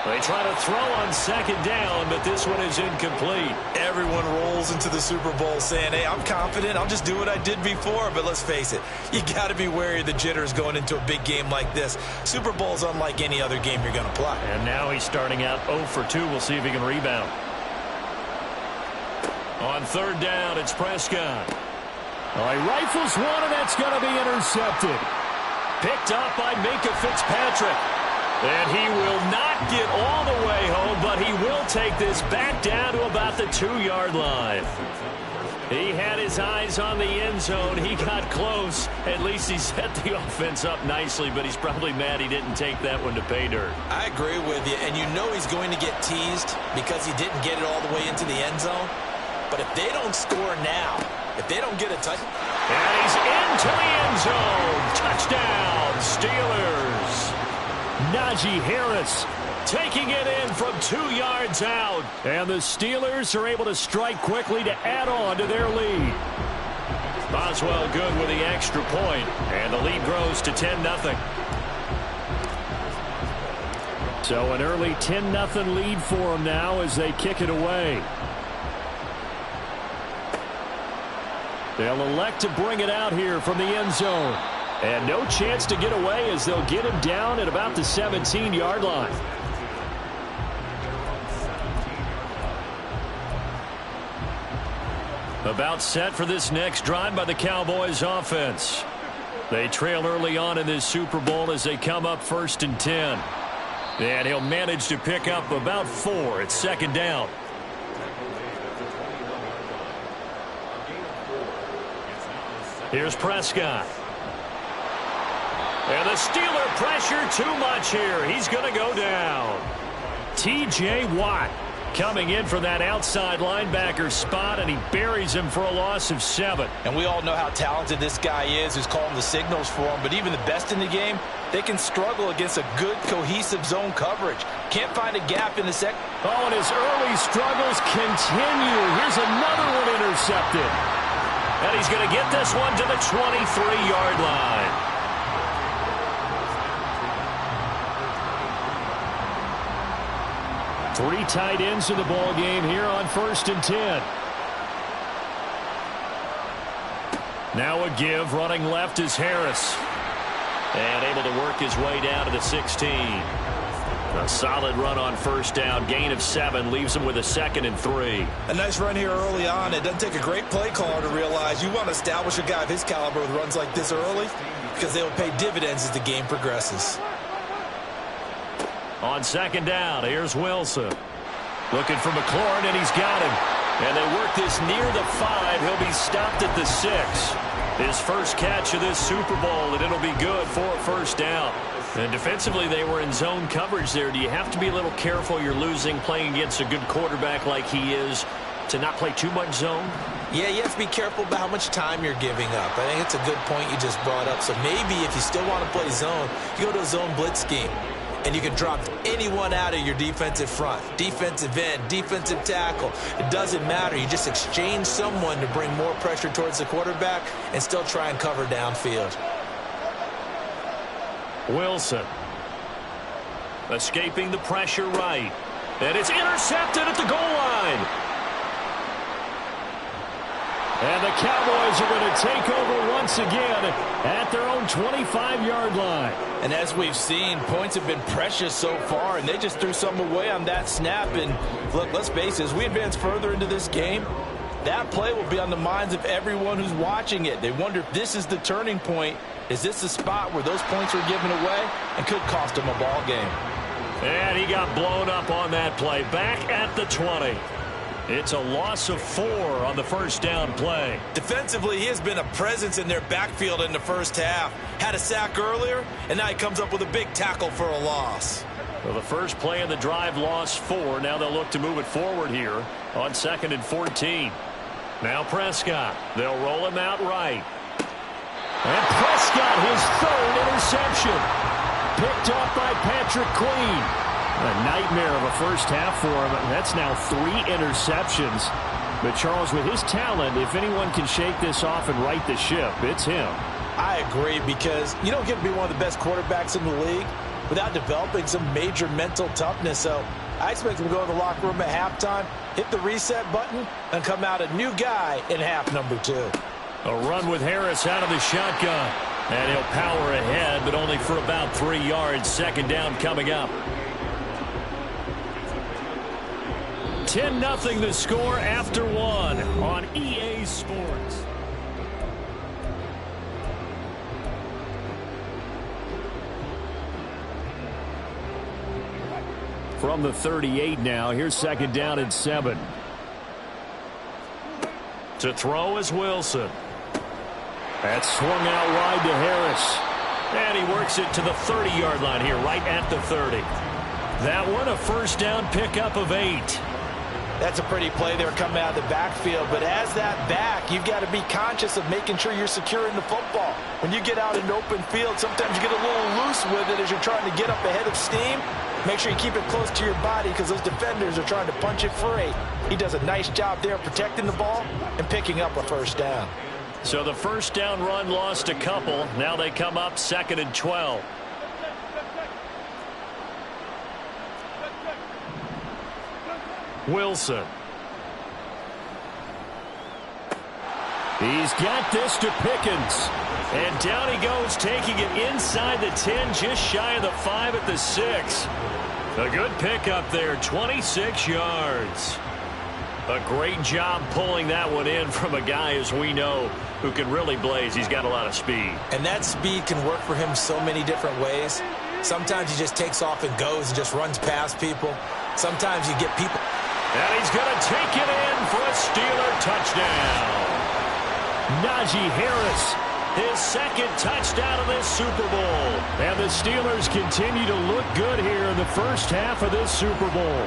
They try to throw on 2nd down, but this one is incomplete. Everyone rolls into the Super Bowl saying, hey, I'm confident. I'll just do what I did before. But let's face it, you got to be wary of the jitters going into a big game like this. Super Bowl's unlike any other game you're going to play. And now he's starting out 0 for 2. We'll see if he can rebound. On 3rd down, it's Prescott. Oh, he rifles one, and that's going to be intercepted. Picked up by Minkah Fitzpatrick. And he will not get all the way home, but he will take this back down to about the 2-yard line. He had his eyes on the end zone. He got close. At least he set the offense up nicely, but he's probably mad he didn't take that one to pay dirt. I agree with you, and you know he's going to get teased because he didn't get it all the way into the end zone. But if they don't score now, if they don't get a touch... And he's into the end zone. Touchdown, Steelers. Najee Harris taking it in from 2 yards out. And the Steelers are able to strike quickly to add on to their lead. Boswell good with the extra point. And the lead grows to 10-0. So an early 10-0 lead for them now as they kick it away. They'll elect to bring it out here from the end zone. And no chance to get away as they'll get him down at about the 17-yard line. About set for this next drive by the Cowboys offense. They trail early on in this Super Bowl as they come up 1st and 10. And he'll manage to pick up about 4 at 2nd down. Here's Prescott. And the Steeler pressure too much here. He's going to go down. T.J. Watt coming in from that outside linebacker spot, and he buries him for a loss of 7. And we all know how talented this guy is who's calling the signals for him. But even the best in the game, they can struggle against a good, cohesive zone coverage. Can't find a gap in the second. Oh, and his early struggles continue. Here's another one intercepted. And he's going to get this one to the 23-yard line. 3 tight ends in the ball game here on 1st and 10. Now a give. Running left is Harris. And able to work his way down to the 16. A solid run on 1st down. Gain of 7 leaves him with a 2nd and 3. A nice run here early on. It doesn't take a great play caller to realize you want to establish a guy of his caliber with runs like this early. because they will pay dividends as the game progresses. On second down, here's Wilson. Looking for McLaurin, and he's got him. And they work this near the 5. He'll be stopped at the 6. His first catch of this Super Bowl, and it'll be good for a first down. And defensively, they were in zone coverage there. Do you have to be a little careful? You're losing, playing against a good quarterback like he is, to not play too much zone? Yeah, you have to be careful about how much time you're giving up. I think it's a good point you just brought up. So maybe if you still want to play zone, you go to a zone blitz scheme. And you can drop anyone out of your defensive front. Defensive end, defensive tackle. It doesn't matter. You just exchange someone to bring more pressure towards the quarterback and still try and cover downfield. Wilson. Escaping the pressure right. And it's intercepted at the goal line. And the Cowboys are going to take over once again at their own 25-yard line. And as we've seen, points have been precious so far, and they just threw some away on that snap. And look, let's face it, as we advance further into this game, that play will be on the minds of everyone who's watching it. They wonder if this is the turning point. Is this the spot where those points were given away and could cost them a ball game? And he got blown up on that play. Back at the 20. It's a loss of 4 on the first down play. Defensively, he has been a presence in their backfield in the first half. Had a sack earlier, and now he comes up with a big tackle for a loss. Well, the first play in the drive lost 4. Now they'll look to move it forward here on 2nd and 14. Now Prescott. They'll roll him out right. And Prescott, his 3rd interception. Picked off by Patrick Queen. A nightmare of a first half for him. That's now 3 interceptions. But, Charles, with his talent, if anyone can shake this off and right the ship, it's him. I agree, because you don't get to be one of the best quarterbacks in the league without developing some major mental toughness. So I expect him to go to the locker room at halftime, hit the reset button, and come out a new guy in half number 2. A run with Harris out of the shotgun. And he'll power ahead, but only for about 3 yards. Second down coming up. 10-0 the score after 1 on EA Sports. From the 38 now, here's 2nd down and 7. To throw is Wilson. That's swung out wide to Harris. And he works it to the 30-yard line here, right at the 30. That one, a first down pickup of 8. That's a pretty play there coming out of the backfield. But as that back, you've got to be conscious of making sure you're securing the football. When you get out in open field, sometimes you get a little loose with it as you're trying to get up ahead of steam. Make sure you keep it close to your body because those defenders are trying to punch it free. He does a nice job there protecting the ball and picking up a first down. So the first down run lost a couple. Now they come up 2nd and 12. Wilson. He's got this to Pickens. And down he goes, taking it inside the 10, just shy of the 5 at the 6. A good pickup there, 26 yards. A great job pulling that one in from a guy, as we know, who can really blaze. He's got a lot of speed. And that speed can work for him so many different ways. Sometimes he just takes off and goes and just runs past people. Sometimes you get people. And he's going to take it in for a Steeler touchdown. Najee Harris, his 2nd touchdown of this Super Bowl. And the Steelers continue to look good here in the first half of this Super Bowl.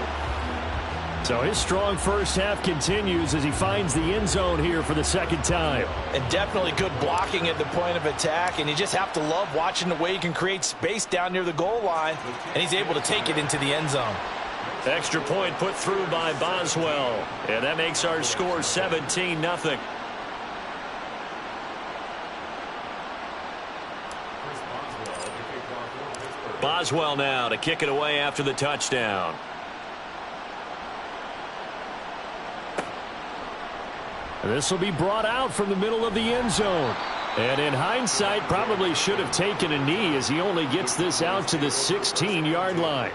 So his strong first half continues as he finds the end zone here for the 2nd time. And definitely good blocking at the point of attack. And you just have to love watching the way he can create space down near the goal line. And he's able to take it into the end zone. Extra point put through by Boswell. And that makes our score 17-0. Boswell now to kick it away after the touchdown. This will be brought out from the middle of the end zone. And in hindsight, probably should have taken a knee as he only gets this out to the 16-yard line.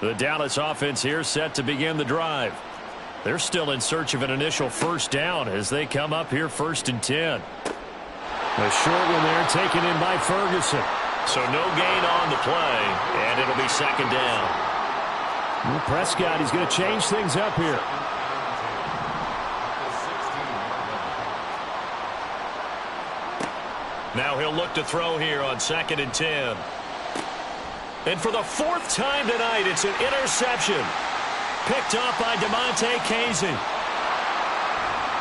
The Dallas offense here set to begin the drive. They're still in search of an initial first down as they come up here 1st and 10. A short one there taken in by Ferguson. So no gain on the play, and it'll be 2nd down. Well, Prescott, he's going to change things up here. Now he'll look to throw here on 2nd and 10. And for the 4th time tonight, it's an interception. Picked up by DeMonte Casey.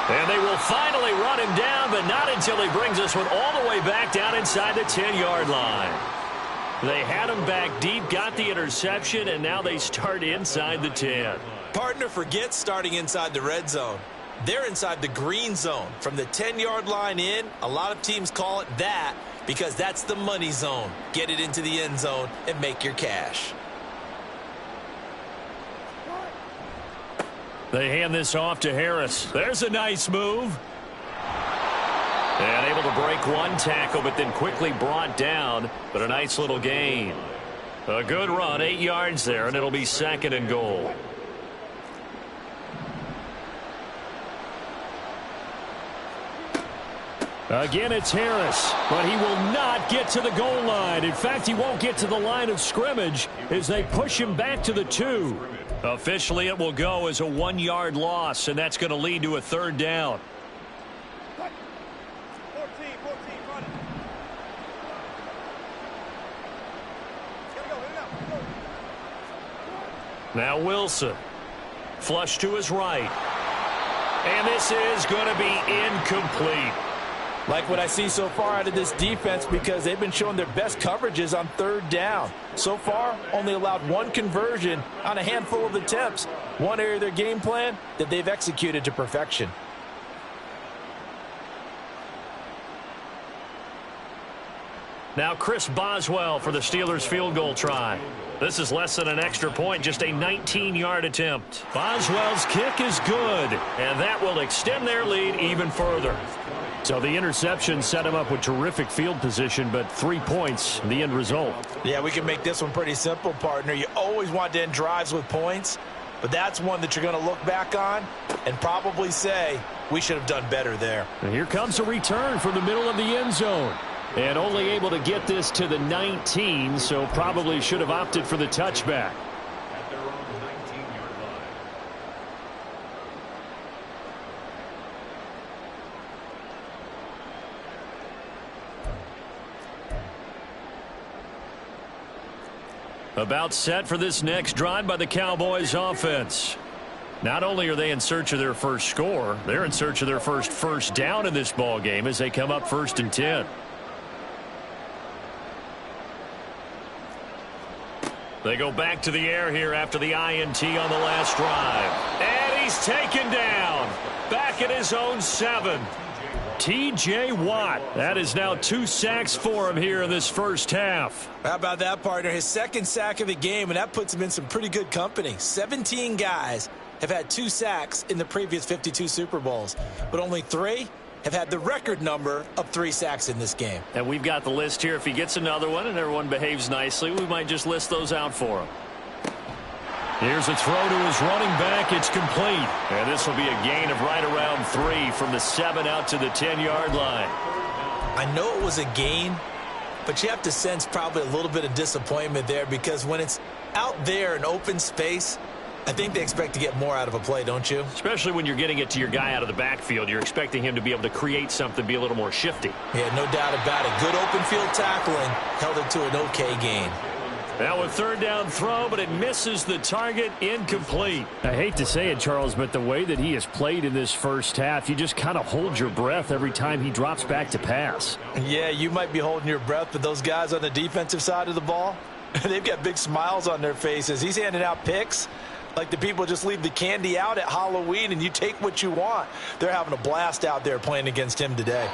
And they will finally run him down, but not until he brings this one all the way back down inside the 10-yard line. They had him back deep, got the interception, and now they start inside the 10. Partner, forget starting inside the red zone. They're inside the green zone. From the 10-yard line in, a lot of teams call it that because that's the money zone. Get it into the end zone and make your cash. They hand this off to Harris. There's a nice move. And able to break one tackle, but then quickly brought down. But a nice little gain. A good run, 8 yards there, and it'll be 2nd and goal. Again, it's Harris, but he will not get to the goal line. In fact, he won't get to the line of scrimmage as they push him back to the 2. Officially, it will go as a 1-yard loss, and that's going to lead to a 3rd down. Now Wilson. Flush to his right. And this is going to be incomplete. Like what I see so far out of this defense because they've been showing their best coverages on 3rd down. So far, only allowed 1 conversion on a handful of attempts. One area of their game plan that they've executed to perfection. Now Chris Boswell for the Steelers field goal try. This is less than an extra point, just a 19-yard attempt. Boswell's kick is good, and that will extend their lead even further. So the interception set him up with terrific field position, but 3 points, the end result. Yeah, we can make this one pretty simple, partner. You always want to end drives with points, but that's one that you're going to look back on and probably say, we should have done better there. And here comes a return from the middle of the end zone. And only able to get this to the 19, so probably should have opted for the touchback. At their own 19-yard line. About set for this next drive by the Cowboys offense. Not only are they in search of their first score, they're in search of their first down in this ball game as they come up 1st and 10. They go back to the air here after the INT on the last drive. And he's taken down. Back at his own 7. T.J. Watt. That is now 2 sacks for him here in this first half. How about that, partner? His 2nd sack of the game, and that puts him in some pretty good company. 17 guys have had 2 sacks in the previous 52 Super Bowls, but only 3 have had the record number of 3 sacks in this game. And we've got the list here. If he gets another one and everyone behaves nicely, we might just list those out for him. Here's a throw to his running back. It's complete. And this will be a gain of right around 3 from the 7 out to the 10-yard line. I know it was a gain, but you have to sense probably a little bit of disappointment there because when it's out there in open space, I think they expect to get more out of a play, don't you? Especially when you're getting it to your guy out of the backfield. You're expecting him to be able to create something, be a little more shifty. Yeah, no doubt about it. Good open field tackling held it to an okay gain. Now a 3rd down throw, but it misses the target. Incomplete. I hate to say it, Charles, but the way that he has played in this first half, you just kind of hold your breath every time he drops back to pass. Yeah, you might be holding your breath, but those guys on the defensive side of the ball, they've got big smiles on their faces. He's handing out picks like the people just leave the candy out at Halloween and you take what you want. They're having a blast out there playing against him today.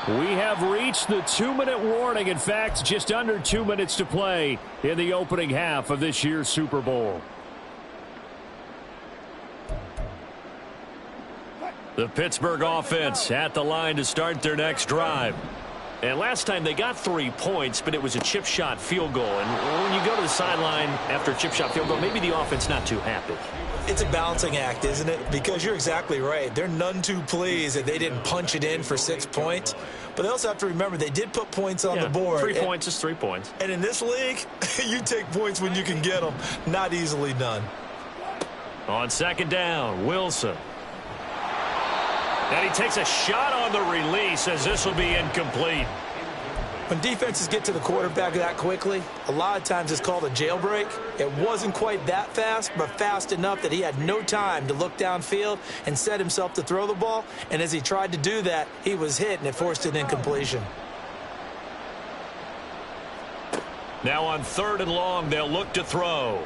We have reached the 2-minute warning. In fact, just under 2 minutes to play in the opening half of this year's Super Bowl. The Pittsburgh offense at the line to start their next drive. And last time they got 3 points, but it was a chip shot field goal. And when you go to the sideline after a chip shot field goal, maybe the offense not too happy. It's a balancing act, isn't it? Because you're exactly right. They're none too pleased that they didn't punch it in for 6 points. But they also have to remember they did put points on the board. 3 points is 3 points. And in this league, you take points when you can get them. Not easily done. On second down, Wilson. And he takes a shot on the release as this will be incomplete. When defenses get to the quarterback that quickly, a lot of times it's called a jailbreak. It wasn't quite that fast, but fast enough that he had no time to look downfield and set himself to throw the ball. And as he tried to do that, he was hit, and it forced an incompletion. Now on 3rd and long, they'll look to throw.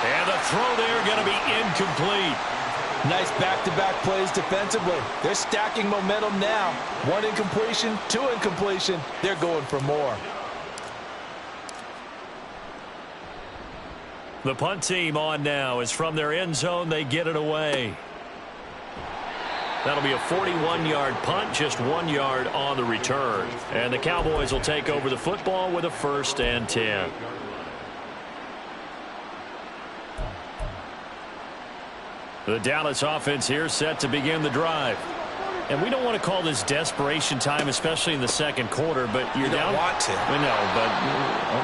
And the throw there going to be incomplete. Nice back-to-back plays defensively. They're stacking momentum now. 1 incompletion, 2 incompletion. They're going for more. The punt team on now is from their end zone. They get it away. That'll be a 41-yard punt, just 1 yard on the return. And the Cowboys will take over the football with a 1st and 10. The Dallas offense here set to begin the drive. And we don't want to call this desperation time, especially in the second quarter, but you're you down. Don't want to. We know, but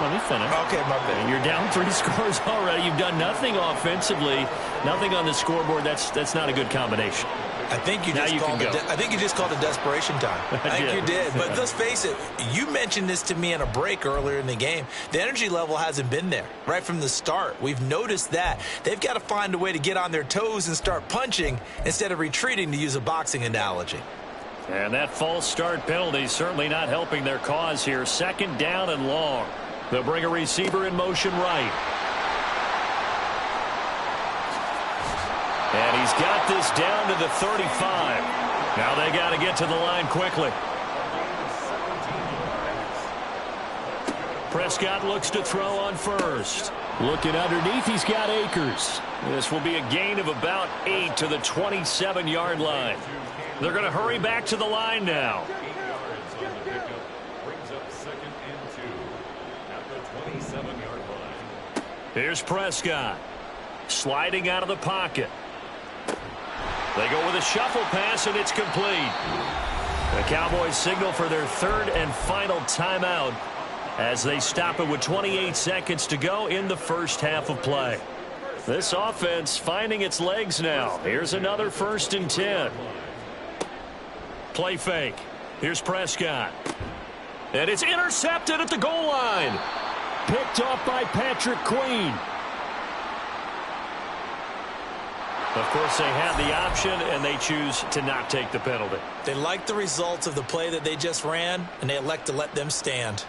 let me finish. Okay, my bad. You're down 3 scores already. You've done nothing offensively, nothing on the scoreboard. That's not a good combination. I think you just called it desperation time. I think you did. But let's face it, you mentioned this to me in a break earlier in the game. The energy level hasn't been there right from the start. We've noticed that. They've got to find a way to get on their toes and start punching instead of retreating, to use a boxing analogy. And that false start penalty certainly not helping their cause here. 2nd down and long. They'll bring a receiver in motion right. And he's got this down to the 35. Now they got to get to the line quickly. Prescott looks to throw on 1st. Looking underneath, he's got Akers. This will be a gain of about 8 to the 27-yard line. They're going to hurry back to the line now. Here's Prescott. Sliding out of the pocket. They go with a shuffle pass, and it's complete. The Cowboys signal for their 3rd and final timeout as they stop it with 28 seconds to go in the first half of play. This offense finding its legs now. Here's another 1st and 10. Play fake. Here's Prescott. And it's intercepted at the goal line. Picked off by Patrick Queen. Of course, they had the option, and they choose to not take the penalty. They like the results of the play that they just ran, and they elect to let them stand.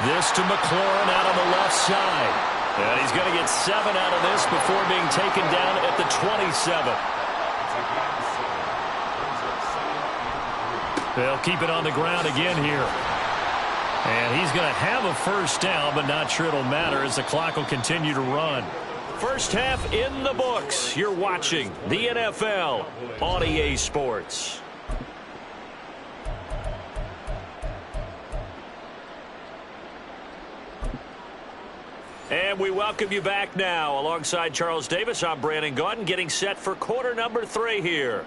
This to McLaurin out on the left side. And he's going to get 7 out of this before being taken down at the 27. They'll keep it on the ground again here. And he's going to have a 1st down, but not sure it'll matter as the clock will continue to run. First half in the books. You're watching the NFL on EA Sports. And we welcome you back now. Alongside Charles Davis, I'm Brandon Gaudin, getting set for quarter number 3 here.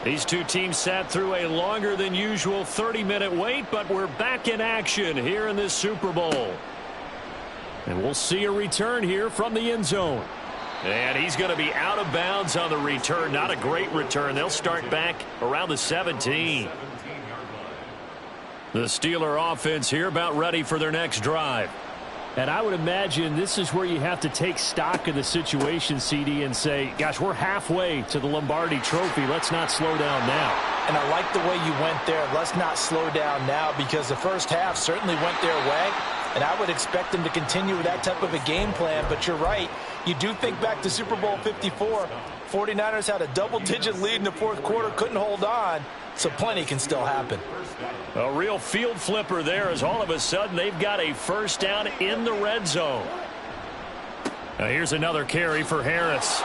These two teams sat through a longer than usual 30-minute wait, but we're back in action here in this Super Bowl. And we'll see a return here from the end zone. And he's going to be out of bounds on the return. Not a great return. They'll start back around the 17. The Steeler offense here about ready for their next drive. And I would imagine this is where you have to take stock of the situation, CD, and say, gosh, we're halfway to the Lombardi Trophy. Let's not slow down now. And I like the way you went there. Let's not slow down now, because the first half certainly went their way. And I would expect them to continue with that type of a game plan. But you're right. You do think back to Super Bowl 54. 49ers had a double-digit lead in the fourth quarter, couldn't hold on, so plenty can still happen. A real field flipper there as all of a sudden they've got a first down in the red zone. Now here's another carry for Harris.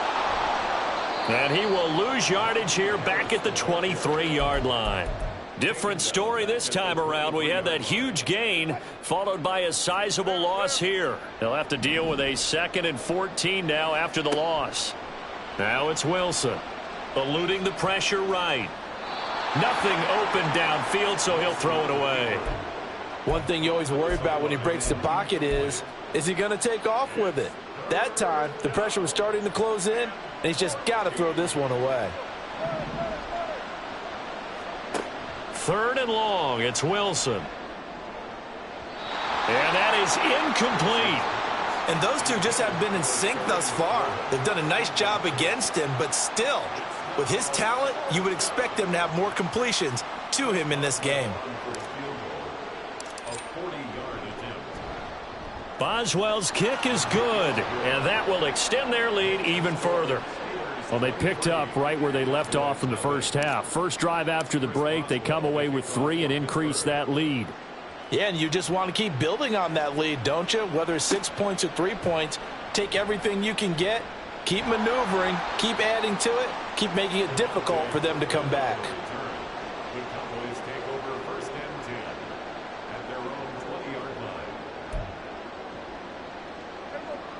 And he will lose yardage here back at the 23-yard line. Different story this time around. We had that huge gain followed by a sizable loss here. They'll have to deal with a 2nd and 14 now after the loss. Now it's Wilson eluding the pressure right. Nothing open downfield, so he'll throw it away. One thing you always worry about when he breaks the pocket is he going to take off with it? That time, the pressure was starting to close in, and he's just got to throw this one away. 3rd and long, it's Wilson. And that is incomplete. And those two just haven't been in sync thus far. They've done a nice job against him, but still, with his talent, you would expect them to have more completions to him in this game. Boswell's kick is good, and that will extend their lead even further. Well, they picked up right where they left off in the first half. First drive after the break, they come away with 3 and increase that lead. Yeah, and you just want to keep building on that lead, don't you? Whether it's 6 points or 3 points, take everything you can get, keep maneuvering, keep adding to it, keep making it difficult for them to come back. The Cowboys take over 1st and 10 at their own 20-yard line.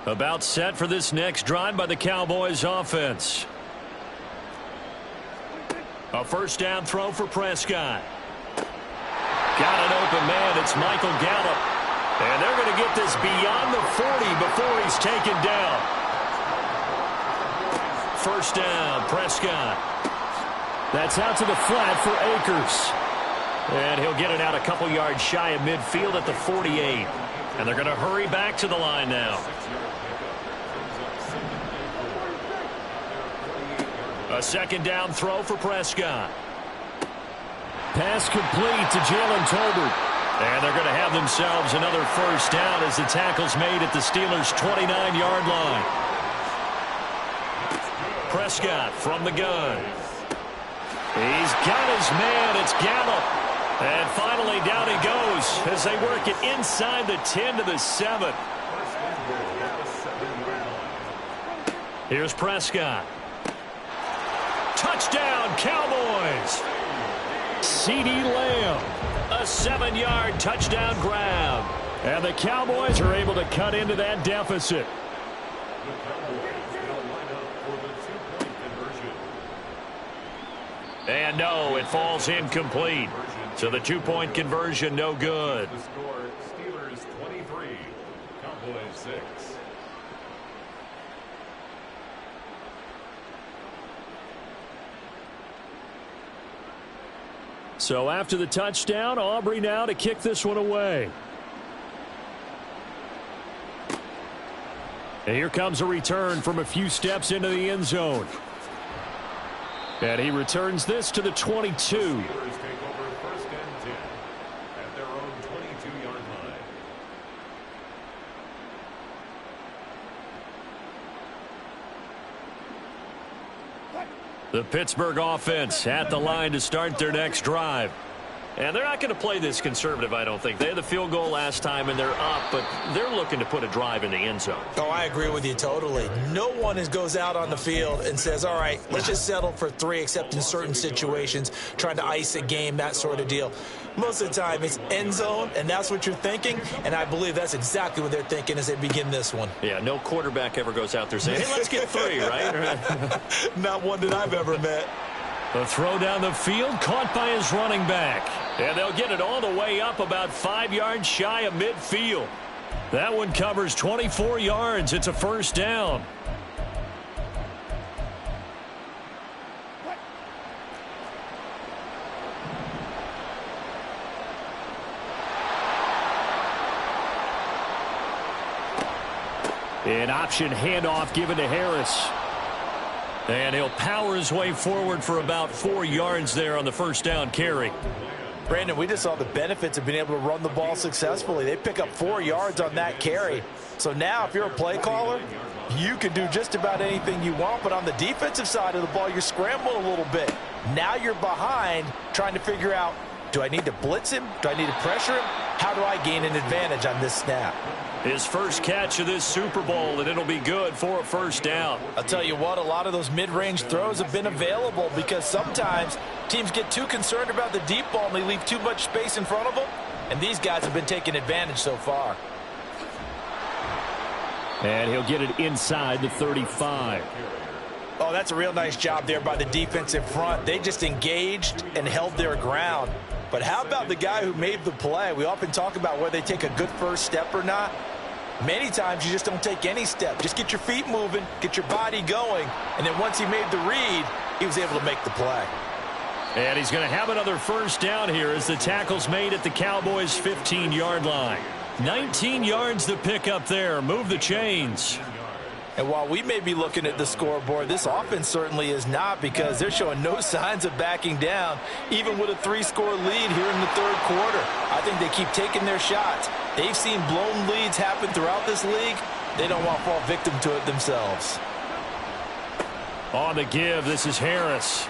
About set for this next drive by the Cowboys offense. A first down throw for Prescott. Got an open man. It's Michael Gallup. And they're going to get this beyond the 40 before he's taken down. First down, Prescott. That's out to the flat for Akers. And he'll get it out a couple yards shy of midfield at the 48. And they're going to hurry back to the line now. A 2nd down throw for Prescott. Pass complete to Jalen Tolbert. And they're going to have themselves another first down as the tackle's made at the Steelers' 29-yard line. Prescott from the gun. He's got his man. It's Gallup. And finally down he goes as they work it inside the 10 to the 7. Here's Prescott. Touchdown, Cowboys. CeeDee Lamb, a 7-yard touchdown grab. And the Cowboys are able to cut into that deficit. And no, it falls incomplete. So the 2-point conversion, no good. The score, Steelers 23, Cowboys 6. So after the touchdown, Aubrey now to kick this one away. And here comes a return from a few steps into the end zone. And he returns this to the 22. Steelers take over 1st and 10 at their own 22-yard line. The Pittsburgh offense at the line to start their next drive. And they're not going to play this conservative, I don't think. They had the field goal last time, and they're up, but they're looking to put a drive in the end zone. Oh, I agree with you totally. No one goes out on the field and says, all right, let's just settle for 3, except in certain situations, trying to ice a game, that sort of deal. Most of the time, it's end zone, and that's what you're thinking, and I believe that's exactly what they're thinking as they begin this one. Yeah, no quarterback ever goes out there saying, hey, let's get 3, right? Not one that I've ever met. The throw down the field, caught by his running back. And they'll get it all the way up about 5 yards shy of midfield. That one covers 24 yards. It's a first down. An option handoff given to Harris. And he'll power his way forward for about 4 yards there on the first down carry. Brandon, we just saw the benefits of being able to run the ball successfully. They pick up 4 yards on that carry. So now if you're a play caller, You can do just about anything you want, but on the defensive side of the ball, you're scrambling a little bit. Now you're behind, trying to figure out, do I need to blitz him? Do I need to pressure him? How do I gain an advantage on this snap? His first catch of this Super Bowl, and it'll be good for a first down. I'll tell you what, a lot of those mid-range throws have been available because sometimes teams get too concerned about the deep ball and they leave too much space in front of them, and these guys have been taking advantage so far. And he'll get it inside the 35. Oh, that's a real nice job there by the defensive front. They just engaged and held their ground. But how about the guy who made the play? We often talk about whether they take a good first step or not. Many times you just don't take any step. Just get your feet moving, get your body going, and then once he made the read, he was able to make the play. And he's going to have another first down here as the tackle's made at the Cowboys' 15-yard line. 19 yards to pick up there. Move the chains. And while we may be looking at the scoreboard, this offense certainly is not, because they're showing no signs of backing down, even with a 3-score lead here in the third quarter. I think they keep taking their shots. They've seen blown leads happen throughout this league. They don't want to fall victim to it themselves. On the give, this is Harris.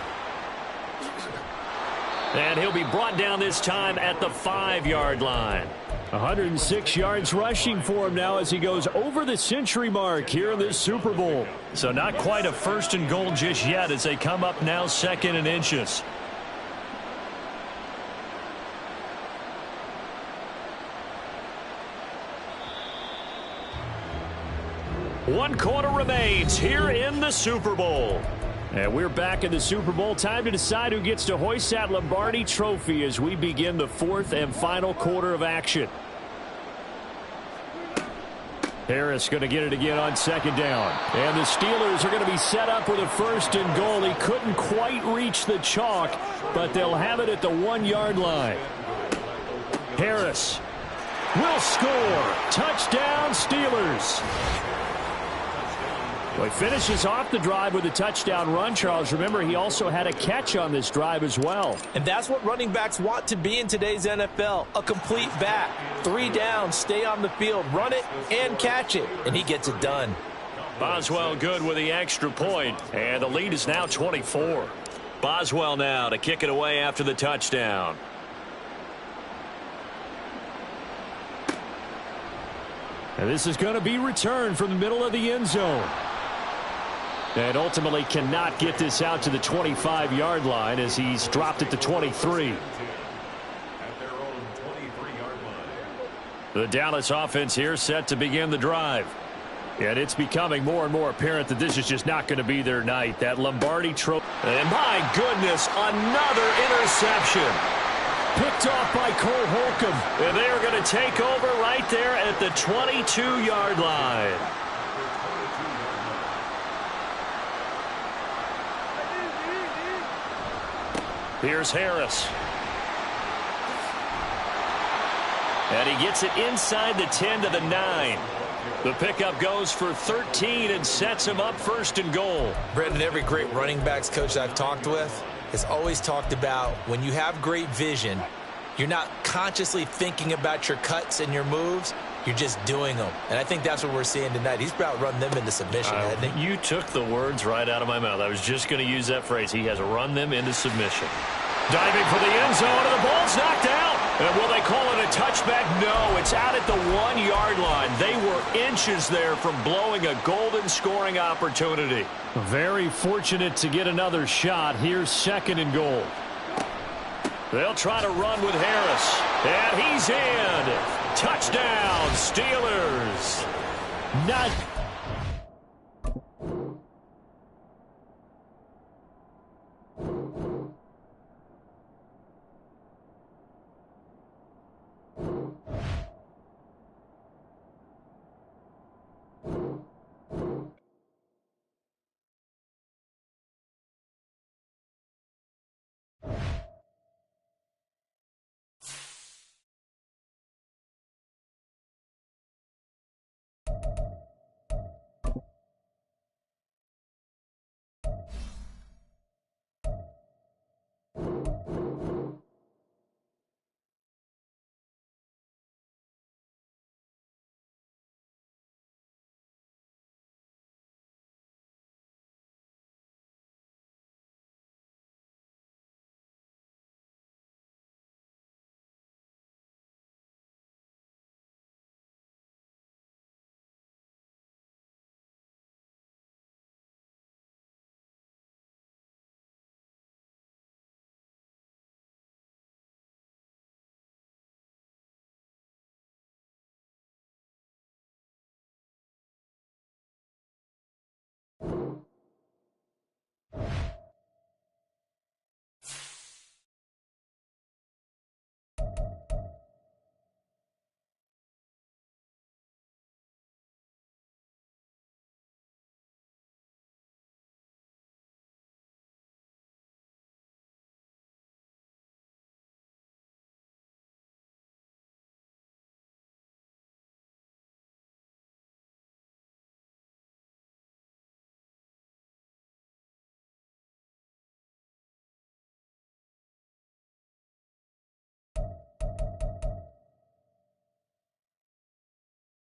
And he'll be brought down this time at the 5-yard line. 106 yards rushing for him now as he goes over the century mark here in this Super Bowl. So not quite a first and goal just yet as they come up now 2nd and inches. One quarter remains here in the Super Bowl. And we're back in the Super Bowl. Time to decide who gets to hoist that Lombardi trophy as we begin the 4th and final quarter of action. Harris going to get it again on 2nd down. And the Steelers are going to be set up with a 1st and goal. He couldn't quite reach the chalk, but they'll have it at the 1-yard line. Harris will score. Touchdown, Steelers. Well, he finishes off the drive with a touchdown run, Charles. Remember, he also had a catch on this drive as well. And that's what running backs want to be in today's NFL, a complete back. 3 downs, stay on the field, run it, and catch it. And he gets it done. Boswell good with the extra point, and the lead is now 24. Boswell now to kick it away after the touchdown. And this is going to be returned from the middle of the end zone. And ultimately cannot get this out to the 25-yard line as he's dropped it to 23. The Dallas offense here set to begin the drive. And it's becoming more and more apparent that this is just not going to be their night. That Lombardi trophy. And my goodness, another interception. Picked off by Cole Holcomb. And they are going to take over right there at the 22-yard line. Here's Harris. And he gets it inside the 10 to the 9. The pickup goes for 13 and sets him up 1st and goal. Brendan, every great running backs coach I've talked with has always talked about when you have great vision, you're not consciously thinking about your cuts and your moves. You're just doing them. And I think that's what we're seeing tonight. He's about run them into submission, hasn't he? You took the words right out of my mouth. I was just going to use that phrase. He has run them into submission. Diving for the end zone, and the ball's knocked out. And will they call it a touchback? No, it's out at the 1-yard line. They were inches there from blowing a golden scoring opportunity. Very fortunate to get another shot. Here's 2nd and goal. They'll try to run with Harris. And he's in. Touchdown, Steelers. Not